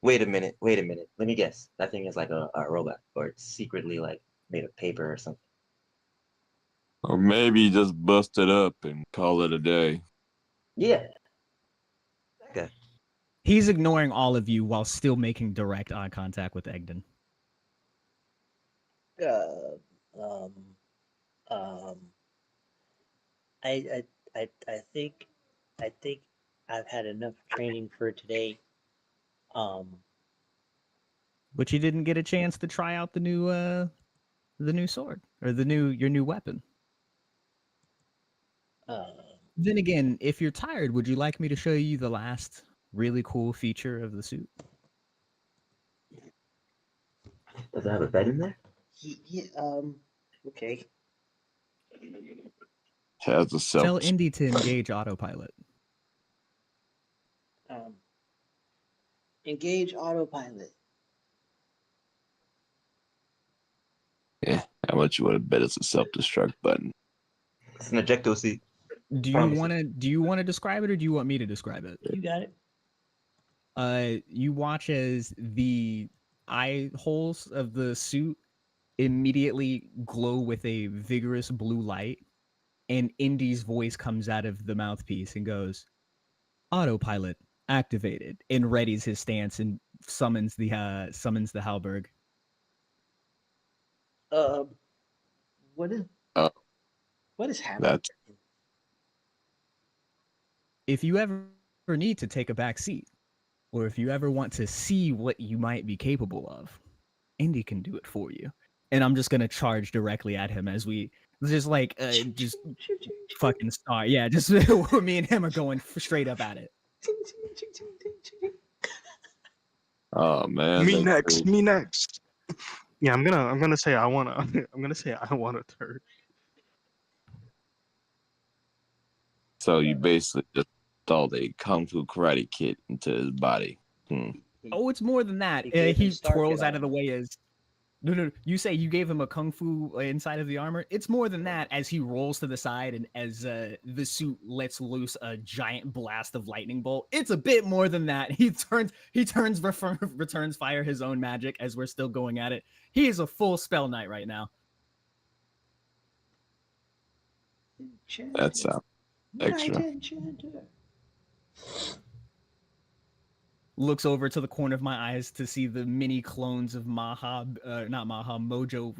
Wait a minute. Let me guess. That thing is like a robot, or it's secretly like made of paper or something. Or maybe just bust it up and call it a day. Yeah. Okay. He's ignoring all of you while still making direct eye contact with Egden. Uh, um, um, I, I think I've had enough training for today. Um, But you didn't get a chance to try out the new sword or your new weapon. uh, Then again, if you're tired, would you like me to show you the last really cool feature of the suit? Does it have a bed in there? okay. Has a self. Tell Indy to engage autopilot. Um, engage autopilot. Yeah, how much you want to bet it's a self-destruct button? It's an ejecto seat. Do you Promise want to describe it, or do you want me to describe it? You got it. You watch as the eye holes of the suit immediately glow with a vigorous blue light, and Indy's voice comes out of the mouthpiece and goes, "Autopilot activated," and readies his stance and summons the halberd. What is Oh, what is happening? that's If you ever need to take a back seat, or if you ever want to see what you might be capable of, Indy can do it for you. And I'm just gonna charge directly at him as we just fucking start. Yeah, just me and him are going straight up at it. oh man. Me next. Me next. Yeah, I'm gonna say I wanna. I'm gonna say I want a turd. So you basically just installed a kung fu karate kid into his body. Oh, it's more than that. He gave him He Stark twirls it out of the on. way as no. You say you gave him a kung fu inside of the armor. It's more than that. As he rolls to the side and as the suit lets loose a giant blast of lightning bolt. It's a bit more than that. Returns fire his own magic as we're still going at it. He is a full spell knight right now. That sounds extra. Looks over to the corner of my eyes to see the mini clones of Mojo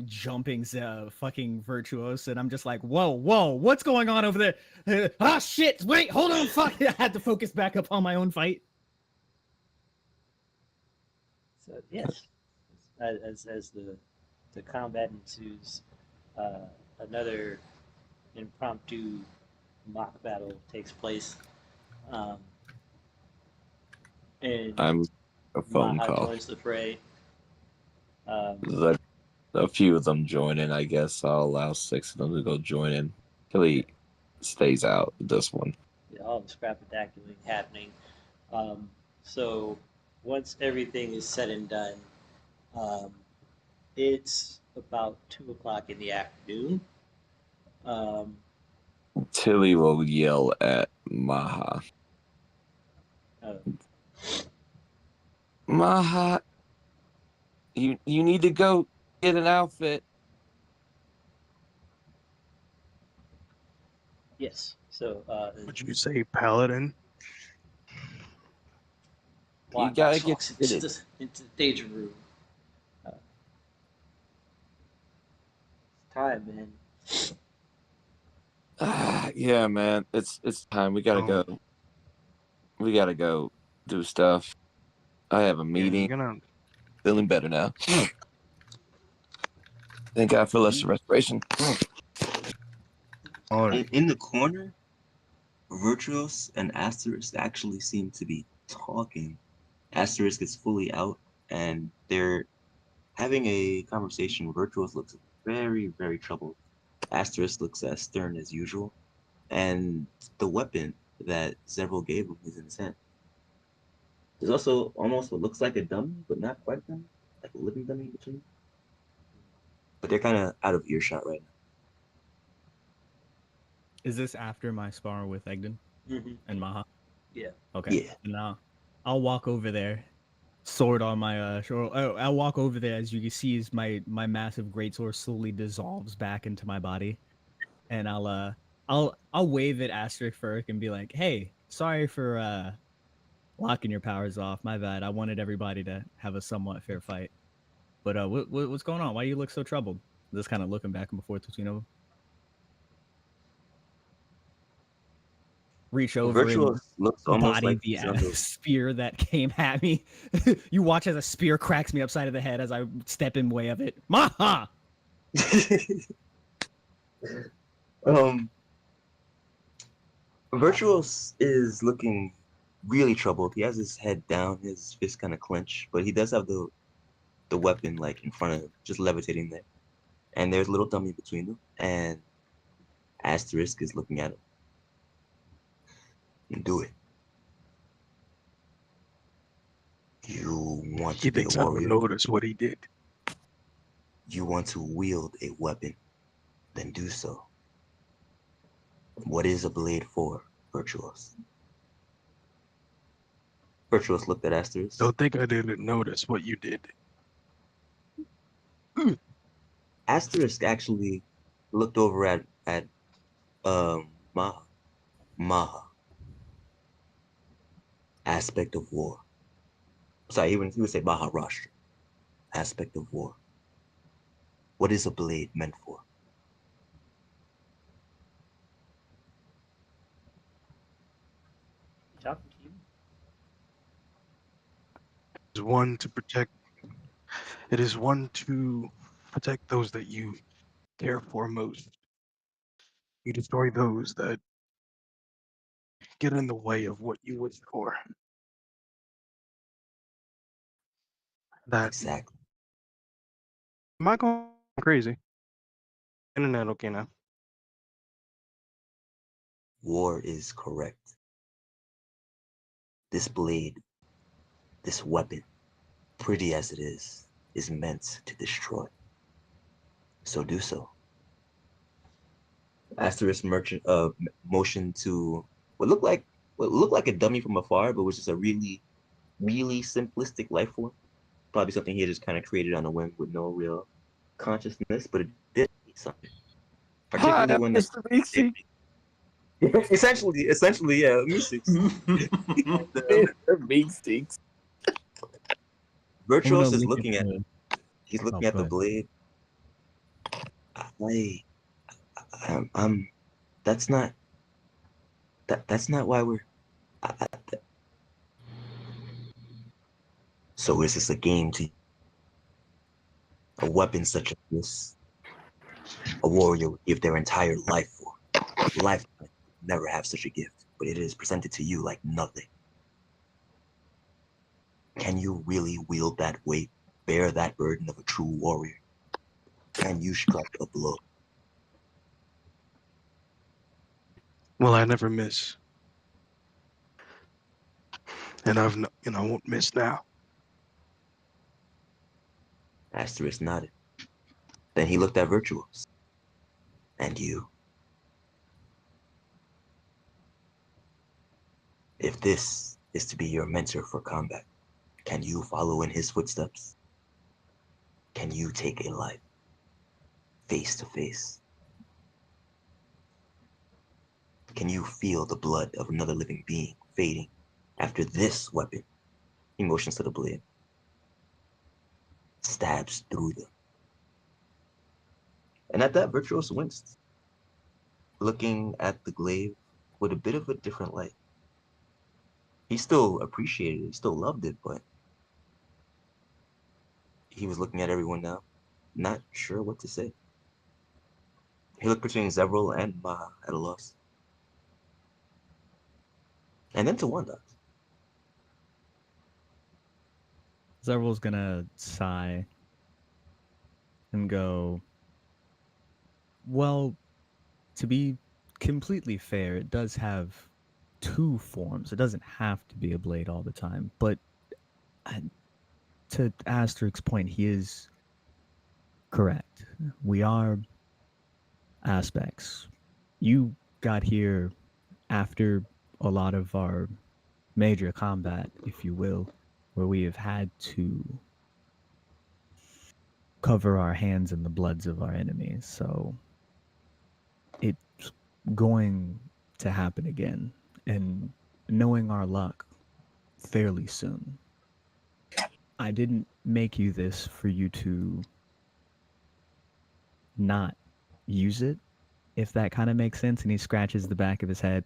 jumping fucking Vyrtuous, and I'm just like, whoa, what's going on over there? Shit, wait, hold on, fuck. I had to focus back up on my own fight. So yes, as the combat ensues, another impromptu mock battle takes place, and I'm a phone Maha call. joins the fray. Let a few of them join in, I guess. I'll allow 6 of them to go join in till he stays out this one. All the scrapadaculing happening. So once everything is said and done, it's about 2 o'clock in the afternoon. Tilly will yell at Maha. Uh, Maha, you need to go get an outfit. yes. So Would you say paladin? You gotta Wondox get walks fitted. into the danger room. It's time, man. Yeah, man. It's time. We gotta Oh, go. We gotta go do stuff. I have a yeah, I'm meeting. gonna. Feeling better now. Thank God for lesser respiration. All right. In the corner, Virtuous and Asterisk actually seem to be talking. Asterisk is fully out, and they're having a conversation. Virtuous looks very, very troubled. Asterisk looks as stern as usual, and the weapon that Zevril gave him is in his hand. There's also almost what looks like a dummy, but not quite dummy, like a living dummy between. But they're kind of out of earshot right now. Is this after my spar with Egden Mm-hmm. and Maha? Yeah. Okay. Yeah. Now I'll walk over there, sword on my shoulder. I'll walk over there. As you can see, as my massive greatsword slowly dissolves back into my body, and I'll wave at Asterisk Furk and be like, "Hey, sorry for locking your powers off. My bad. I wanted everybody to have a somewhat fair fight. But what's going on? Why you look so troubled?" Just kind of looking back and forth between them. Reach over and Virtuous looks almost body like the he's under. spear that came at me. You watch as a spear cracks me upside of the head as I step in way of it. Maha! um, Virtuous is looking really troubled. He has his head down, his fist kind of clenched, but he does have the weapon like in front of him, just levitating there. And there's a little dummy between them, and Asterisk is looking at him. Do it. You want He to be a thinks I don't warrior? notice what he did. You want to wield a weapon? Then do so. What is a blade for, Virtuous? Virtuous looked at Asterisk. Don't think I didn't notice what you did. Asterisk actually looked over at Maha. Maha. Aspect of war. Sorry, he would say Maharashtra. Aspect of war. What is a blade meant for? Talking to you. Is one to protect. It is one to protect those that you care for most. You destroy those that get in the way of what you wish for. That Exactly. am I going crazy? Internet okay now? War is correct. This blade, this weapon, pretty as it is meant to destroy. So do so. Asterisk merchant motion to what looked like a dummy from afar, but was just a really, really simplistic life form. Probably something he had just kind of created on a whim with no real consciousness, but it did something. Particularly when that essentially, yeah, Meeseeks. And, Meeseeks. Virtuous is link it looking at to- he's Oh, looking at go the ahead. blade. I'm that's not that's not why we're so is this a game to a weapon such as this a warrior would give their entire life for? Life would never have such a gift, but it is presented to you like nothing. Can you really wield that weight, bear that burden of a true warrior? Can you strike a blow? Well, I never miss, and I won't miss now. Asterisk nodded. Then he looked at Virtuous. And you. If this is to be your mentor for combat, can you follow in his footsteps? Can you take a life face to face? Can you feel the blood of another living being fading after this weapon, he motions to the blade, stabs through them? And at that, Virtuous winced, looking at the glaive with a bit of a different light. He still appreciated it, he still loved it, but he was looking at everyone now, not sure what to say. He looked between Zevril and Maha at a loss. And then to Wondox. Zerval's gonna sigh and go, well, to be completely fair, it does have two forms. It doesn't have to be a blade all the time. But to Asterix's point, he is correct. We are aspects. You got here after a lot of our major combat, if you will, where we have had to cover our hands in the bloods of our enemies. So it's going to happen again. And knowing our luck, fairly soon. I didn't make you this for you to not use it, if that kind of makes sense. And he scratches the back of his head.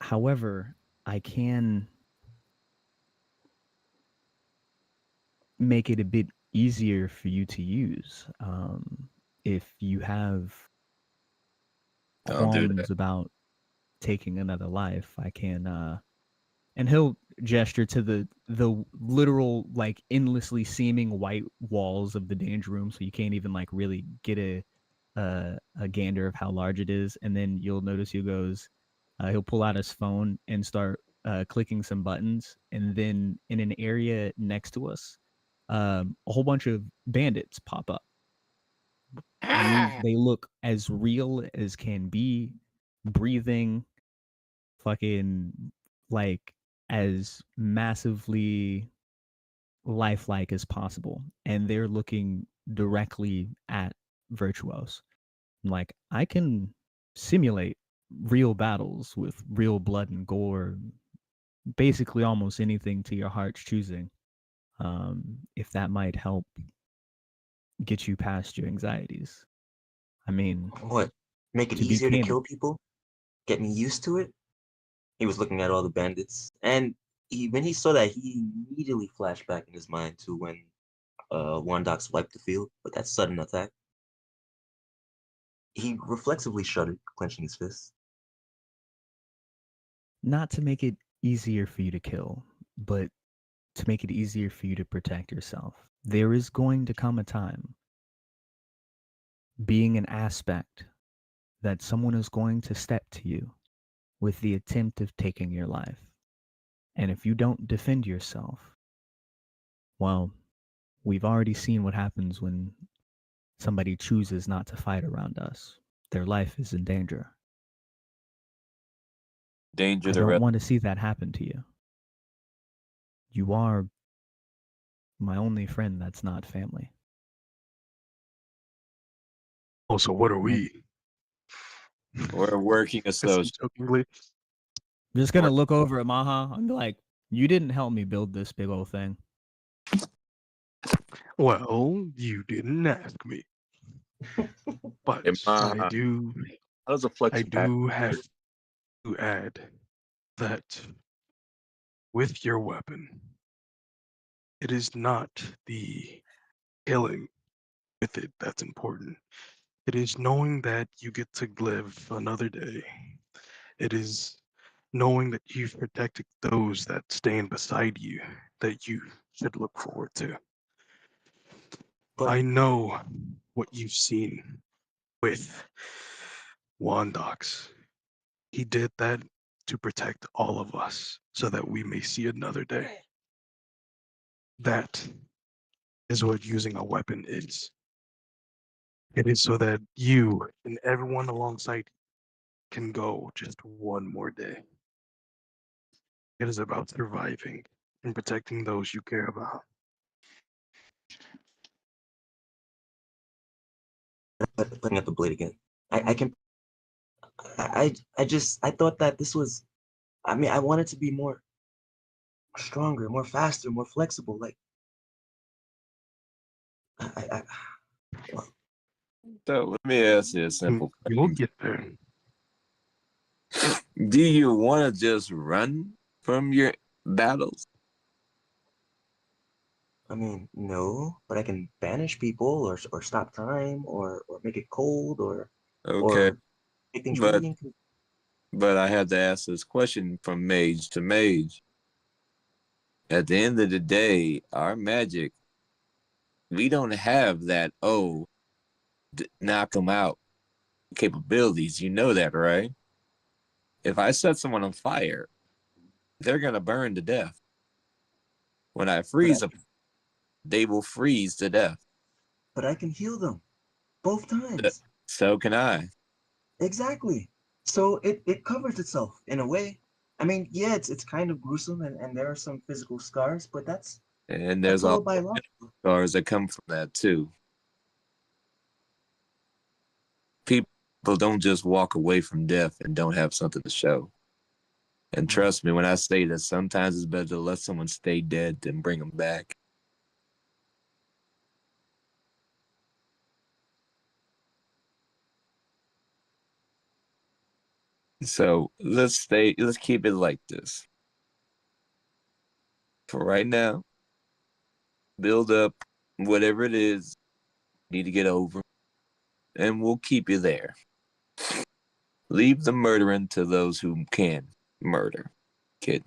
However, I can make it a bit easier for you to use. If you have Don't do that. qualms about taking another life, I can and he'll gesture to the literal, like, endlessly seeming white walls of the danger room, so you can't even like really get a gander of how large it is. And then you'll notice he'll pull out his phone and start clicking some buttons, and then in an area next to us, a whole bunch of bandits pop up. They look as real as can be, breathing, fucking, like, as massively lifelike as possible, and they're looking directly at Virtuous. Like, I can simulate real battles with real blood and gore, basically almost anything to your heart's choosing. If that might help get you past your anxieties. I mean, What? Make it to be easier to candid, kill people? Get me used to it? He was looking at all the bandits, and when he saw that, he immediately flashed back in his mind to when Wondox wiped the field with that sudden attack. He reflexively shuddered, clenching his fists. not to make it easier for you to kill, but to make it easier for you to protect yourself. There is going to come a time, being an aspect, that someone is going to step to you with the attempt of taking your life. And if you don't defend yourself, well, we've already seen what happens when somebody chooses not to fight around us. Their life is in danger. Danger I the don't rest. want to see that happen to you. You are my only friend that's not family. Oh, so what are we? We're working I said associates. jokingly. I'm just gonna look over at Maha and be like, "You didn't help me build this big old thing." Well, you didn't ask me, but I How do. does a flex I back? do have to add that with your weapon, it is not the killing with it that's important. It is knowing that you get to live another day. It is knowing that you've protected those that stand beside you that you should look forward to. But I know what you've seen with Wondox. He did that to protect all of us so that we may see another day. That is what using a weapon is. It is so that you and everyone alongside can go just one more day. It is about surviving and protecting those you care about. putting up the blade again. I can. I thought that this was. I mean, I wanted to be more stronger, more faster, more flexible. Like I So let me ask you a simple You'll question. get there. Do you want to just run from your battles? I mean, no, but I can banish people or stop time or make it cold Okay, or make things but raining. I have to ask this question from mage to mage. At the end of the day, our magic, we don't have that knock them out capabilities. You know that, right? If I set someone on fire, they're gonna burn to death. When I But freeze them, they will freeze to death. I can heal them both times. So can I. Exactly. So it covers itself in a way. I mean, yeah, it's kind of gruesome and there are some physical scars, but And that's there's all all biological. scars that come from that too. People don't just walk away from death and don't have something to show. And trust me when I say that sometimes it's better to let someone stay dead than bring them back. So let's keep it like this. For right now, build up whatever it is you need to get over, and we'll keep you there. Leave the murdering to those who can murder, kid.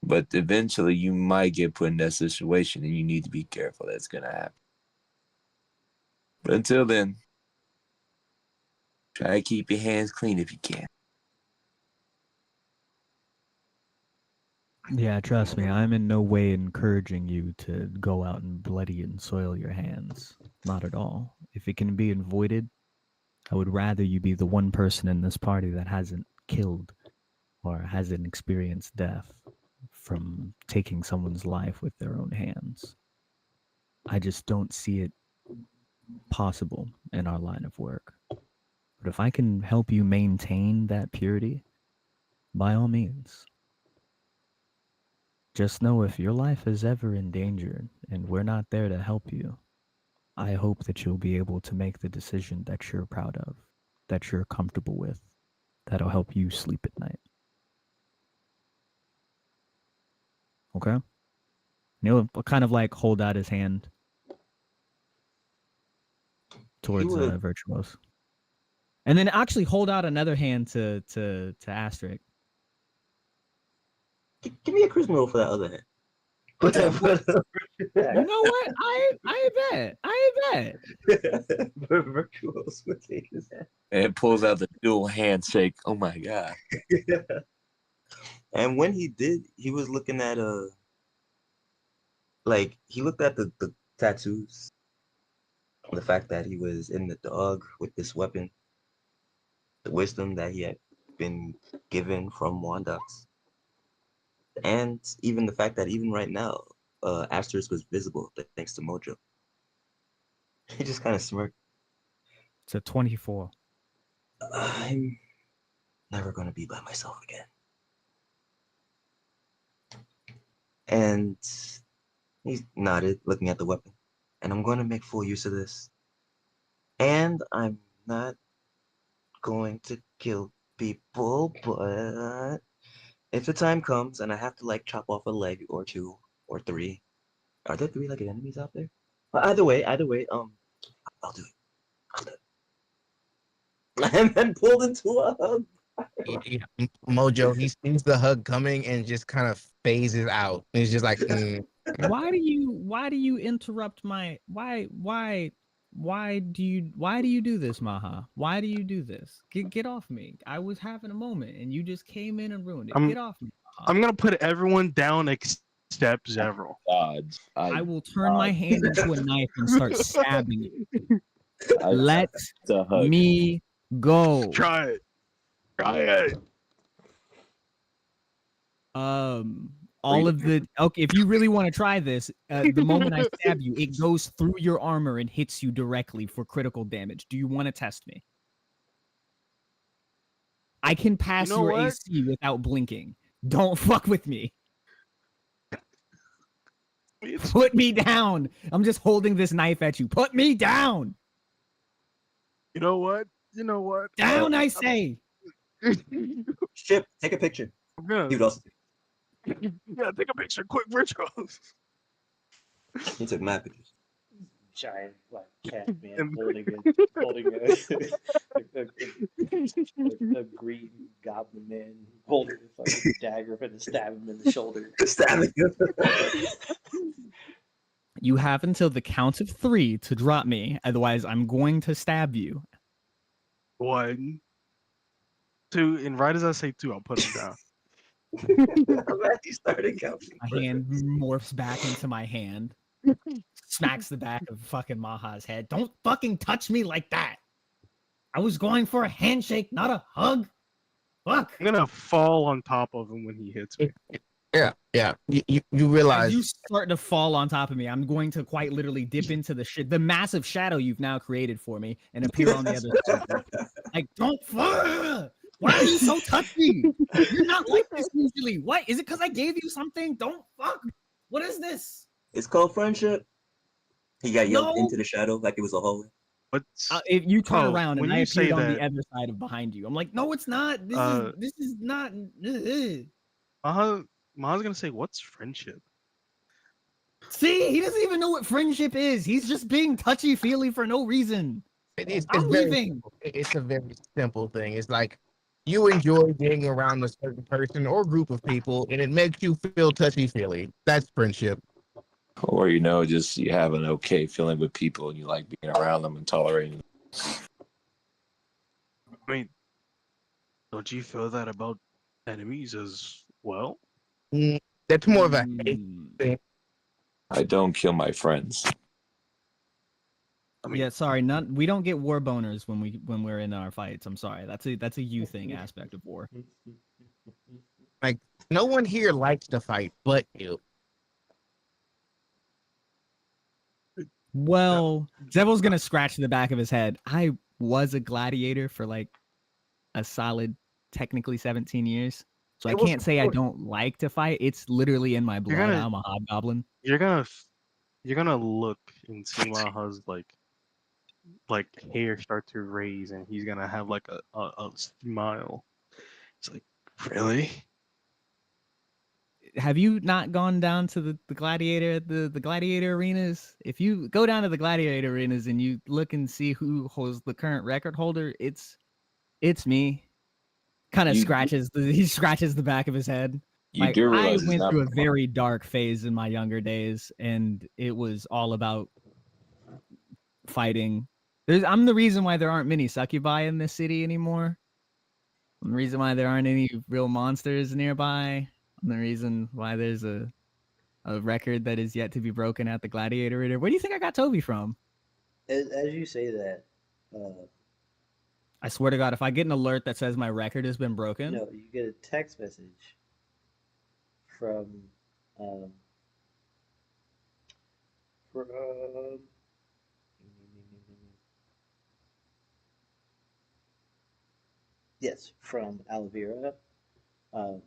But eventually you might get put in that situation and you need to be careful that's gonna happen. But until then, try to keep your hands clean if you can. Yeah, trust me, I'm in no way encouraging you to go out and bloody and soil your hands. Not at all. If it can be avoided, I would rather you be the one person in this party that hasn't killed or hasn't experienced death from taking someone's life with their own hands. I just don't see it possible in our line of work. But if I can help you maintain that purity, by all means. Just know if your life is ever in danger and we're not there to help you, I hope that you'll be able to make the decision that you're proud of, that you're comfortable with, that'll help you sleep at night. Okay? He'll kind of like hold out his hand towards would. Virtuous. And then actually hold out another hand to Asterisk. Give me a charisma roll for that other hand. You know what? I bet. Virtuous would take his hand. And it pulls out the dual handshake. Oh my god. And when he did, he was looking at like he looked at the tattoos, the fact that he was in the dog with this weapon, the wisdom that he had been given from Wondox, and even the fact that even right now, Asterisk was visible thanks to Mojo. He just kind of smirked. It's a 24. I'm never going to be by myself again. And he nodded, looking at the weapon. And I'm going to make full use of this. And I'm not going to kill people, but if the time comes and I have to like chop off a leg or two or three, are there three-legged enemies out there? But either way, I'll do it. I'll do it. And then pulled into a hug. Mojo, he sees the hug coming and just kind of phases out. He's just like, Why do you interrupt my why do you do this, Maha? Why do you do this? Get off me. I was having a moment and you just came in and ruined it. Get off me, Maha. I'm gonna put everyone down except Zevril. God. I will turn my hand into a knife and start stabbing you. Let me go. Try it. Try it. All of the okay, if you really want to try this, the moment I stab you, it goes through your armor and hits you directly for critical damage. Do you want to test me? I can pass your AC without blinking. Don't fuck with me. Put me down. I'm just holding this knife at you. Put me down. You know what? Down, I say. Ship, take a picture. Yeah. Dude, also. Yeah, take a picture, quick, Virtuous. He took mad pictures. Giant like cat man holding a green goblin man holding a fucking dagger for to stab him in the shoulder. Stabbing him. You have until the count of 3 to drop me, otherwise I'm going to stab you. 1, 2, and right as I say 2, I'll put him down. He started counting. My hand morphs back into my hand, smacks the back of fucking Maha's head. Don't fucking touch me like that. I was going for a handshake, not a hug. Fuck. I'm gonna fall on top of him when he hits me. Yeah. You As realize you start to fall on top of me, I'm going to quite literally dip into the massive shadow you've now created for me and appear on the other side of you. Like, don't fuck. Why are you so touchy? You're not like this usually. What? Is it because I gave you something? Don't fuck. What is this? It's called friendship. He got yelled No. into the shadow like it was a hallway. What's If you turn Oh, around and when I you say appeared on the that, other side of behind you, I'm like, no, it's not. This is not. Maha's gonna say, "What's friendship?" See, he doesn't even know what friendship is. He's just being touchy feely for no reason. it's I'm very leaving. simple. It's a very simple thing. It's like you enjoy being around a certain person or group of people, and it makes you feel touchy feely. That's friendship. Or just you have an okay feeling with people and you like being around them and tolerating them. I mean, don't you feel that about enemies as well? That's more of a hate Mm. thing. I don't kill my friends. I mean, Yeah, sorry, we don't get war boners when we're in our fights. I'm sorry. That's a you thing aspect of war. Like no one here likes to fight, but you. Well, Zevil's gonna scratch the back of his head. I was a gladiator for like a solid, technically 17 years. So I It was can't say I don't like to fight. It's literally in my blood. gonna- I'm a hobgoblin. you're gonna look and see Maha's like hair start to raise, and he's gonna have like a smile. It's like, really? Have you not gone down to the gladiator the gladiator arenas? If you go down to the gladiator arenas and you look and see who holds the current record holder, it's me. Kind of You- he scratches the back of his head. You Like, do I realize it's went not through a very dark phase in my younger days, and it was all about fighting. I'm the reason why there aren't many succubi in this city anymore. I'm the reason why there aren't any real monsters nearby. I'm the reason why there's a record that is yet to be broken at the Gladiator Arena. Where do you think I got Toby from? As you say that, I swear to God, if I get an alert that says my record has been broken, you get a text message from um, from yes, from Alvira, um,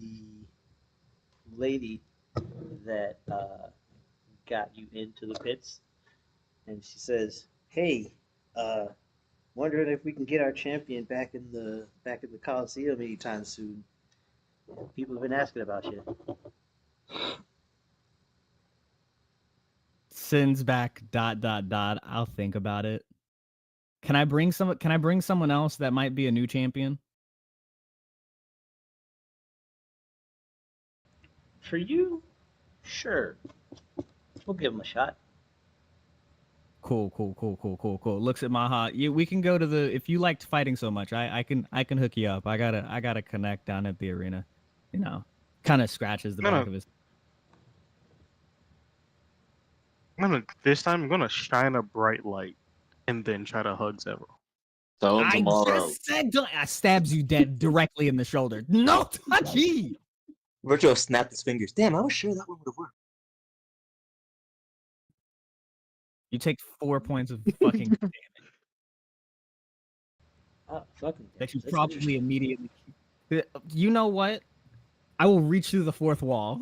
the lady that got you into the pits, and she says, "Hey, wondering if we can get our champion back in the Coliseum anytime soon. People have been asking about you." sends back ... I'll think about it. Can I bring someone else that might be a new champion? For you, sure, we'll give him a shot. Cool. Looks at Maha. We can go to the if you liked fighting so much, I can hook you up. I gotta connect down at the arena. Kind of scratches the back of his. This time I'm gonna shine a bright light and then try to hug Zevril. Tell him I tomorrow. just said I stabs you dead directly in the shoulder. No touchy. Vyrtuous snapped his fingers. Damn, I was sure that one would have worked. You take 4 points of fucking damage Oh, fucking that you that's probably immediately. You know what? I will reach through the fourth wall.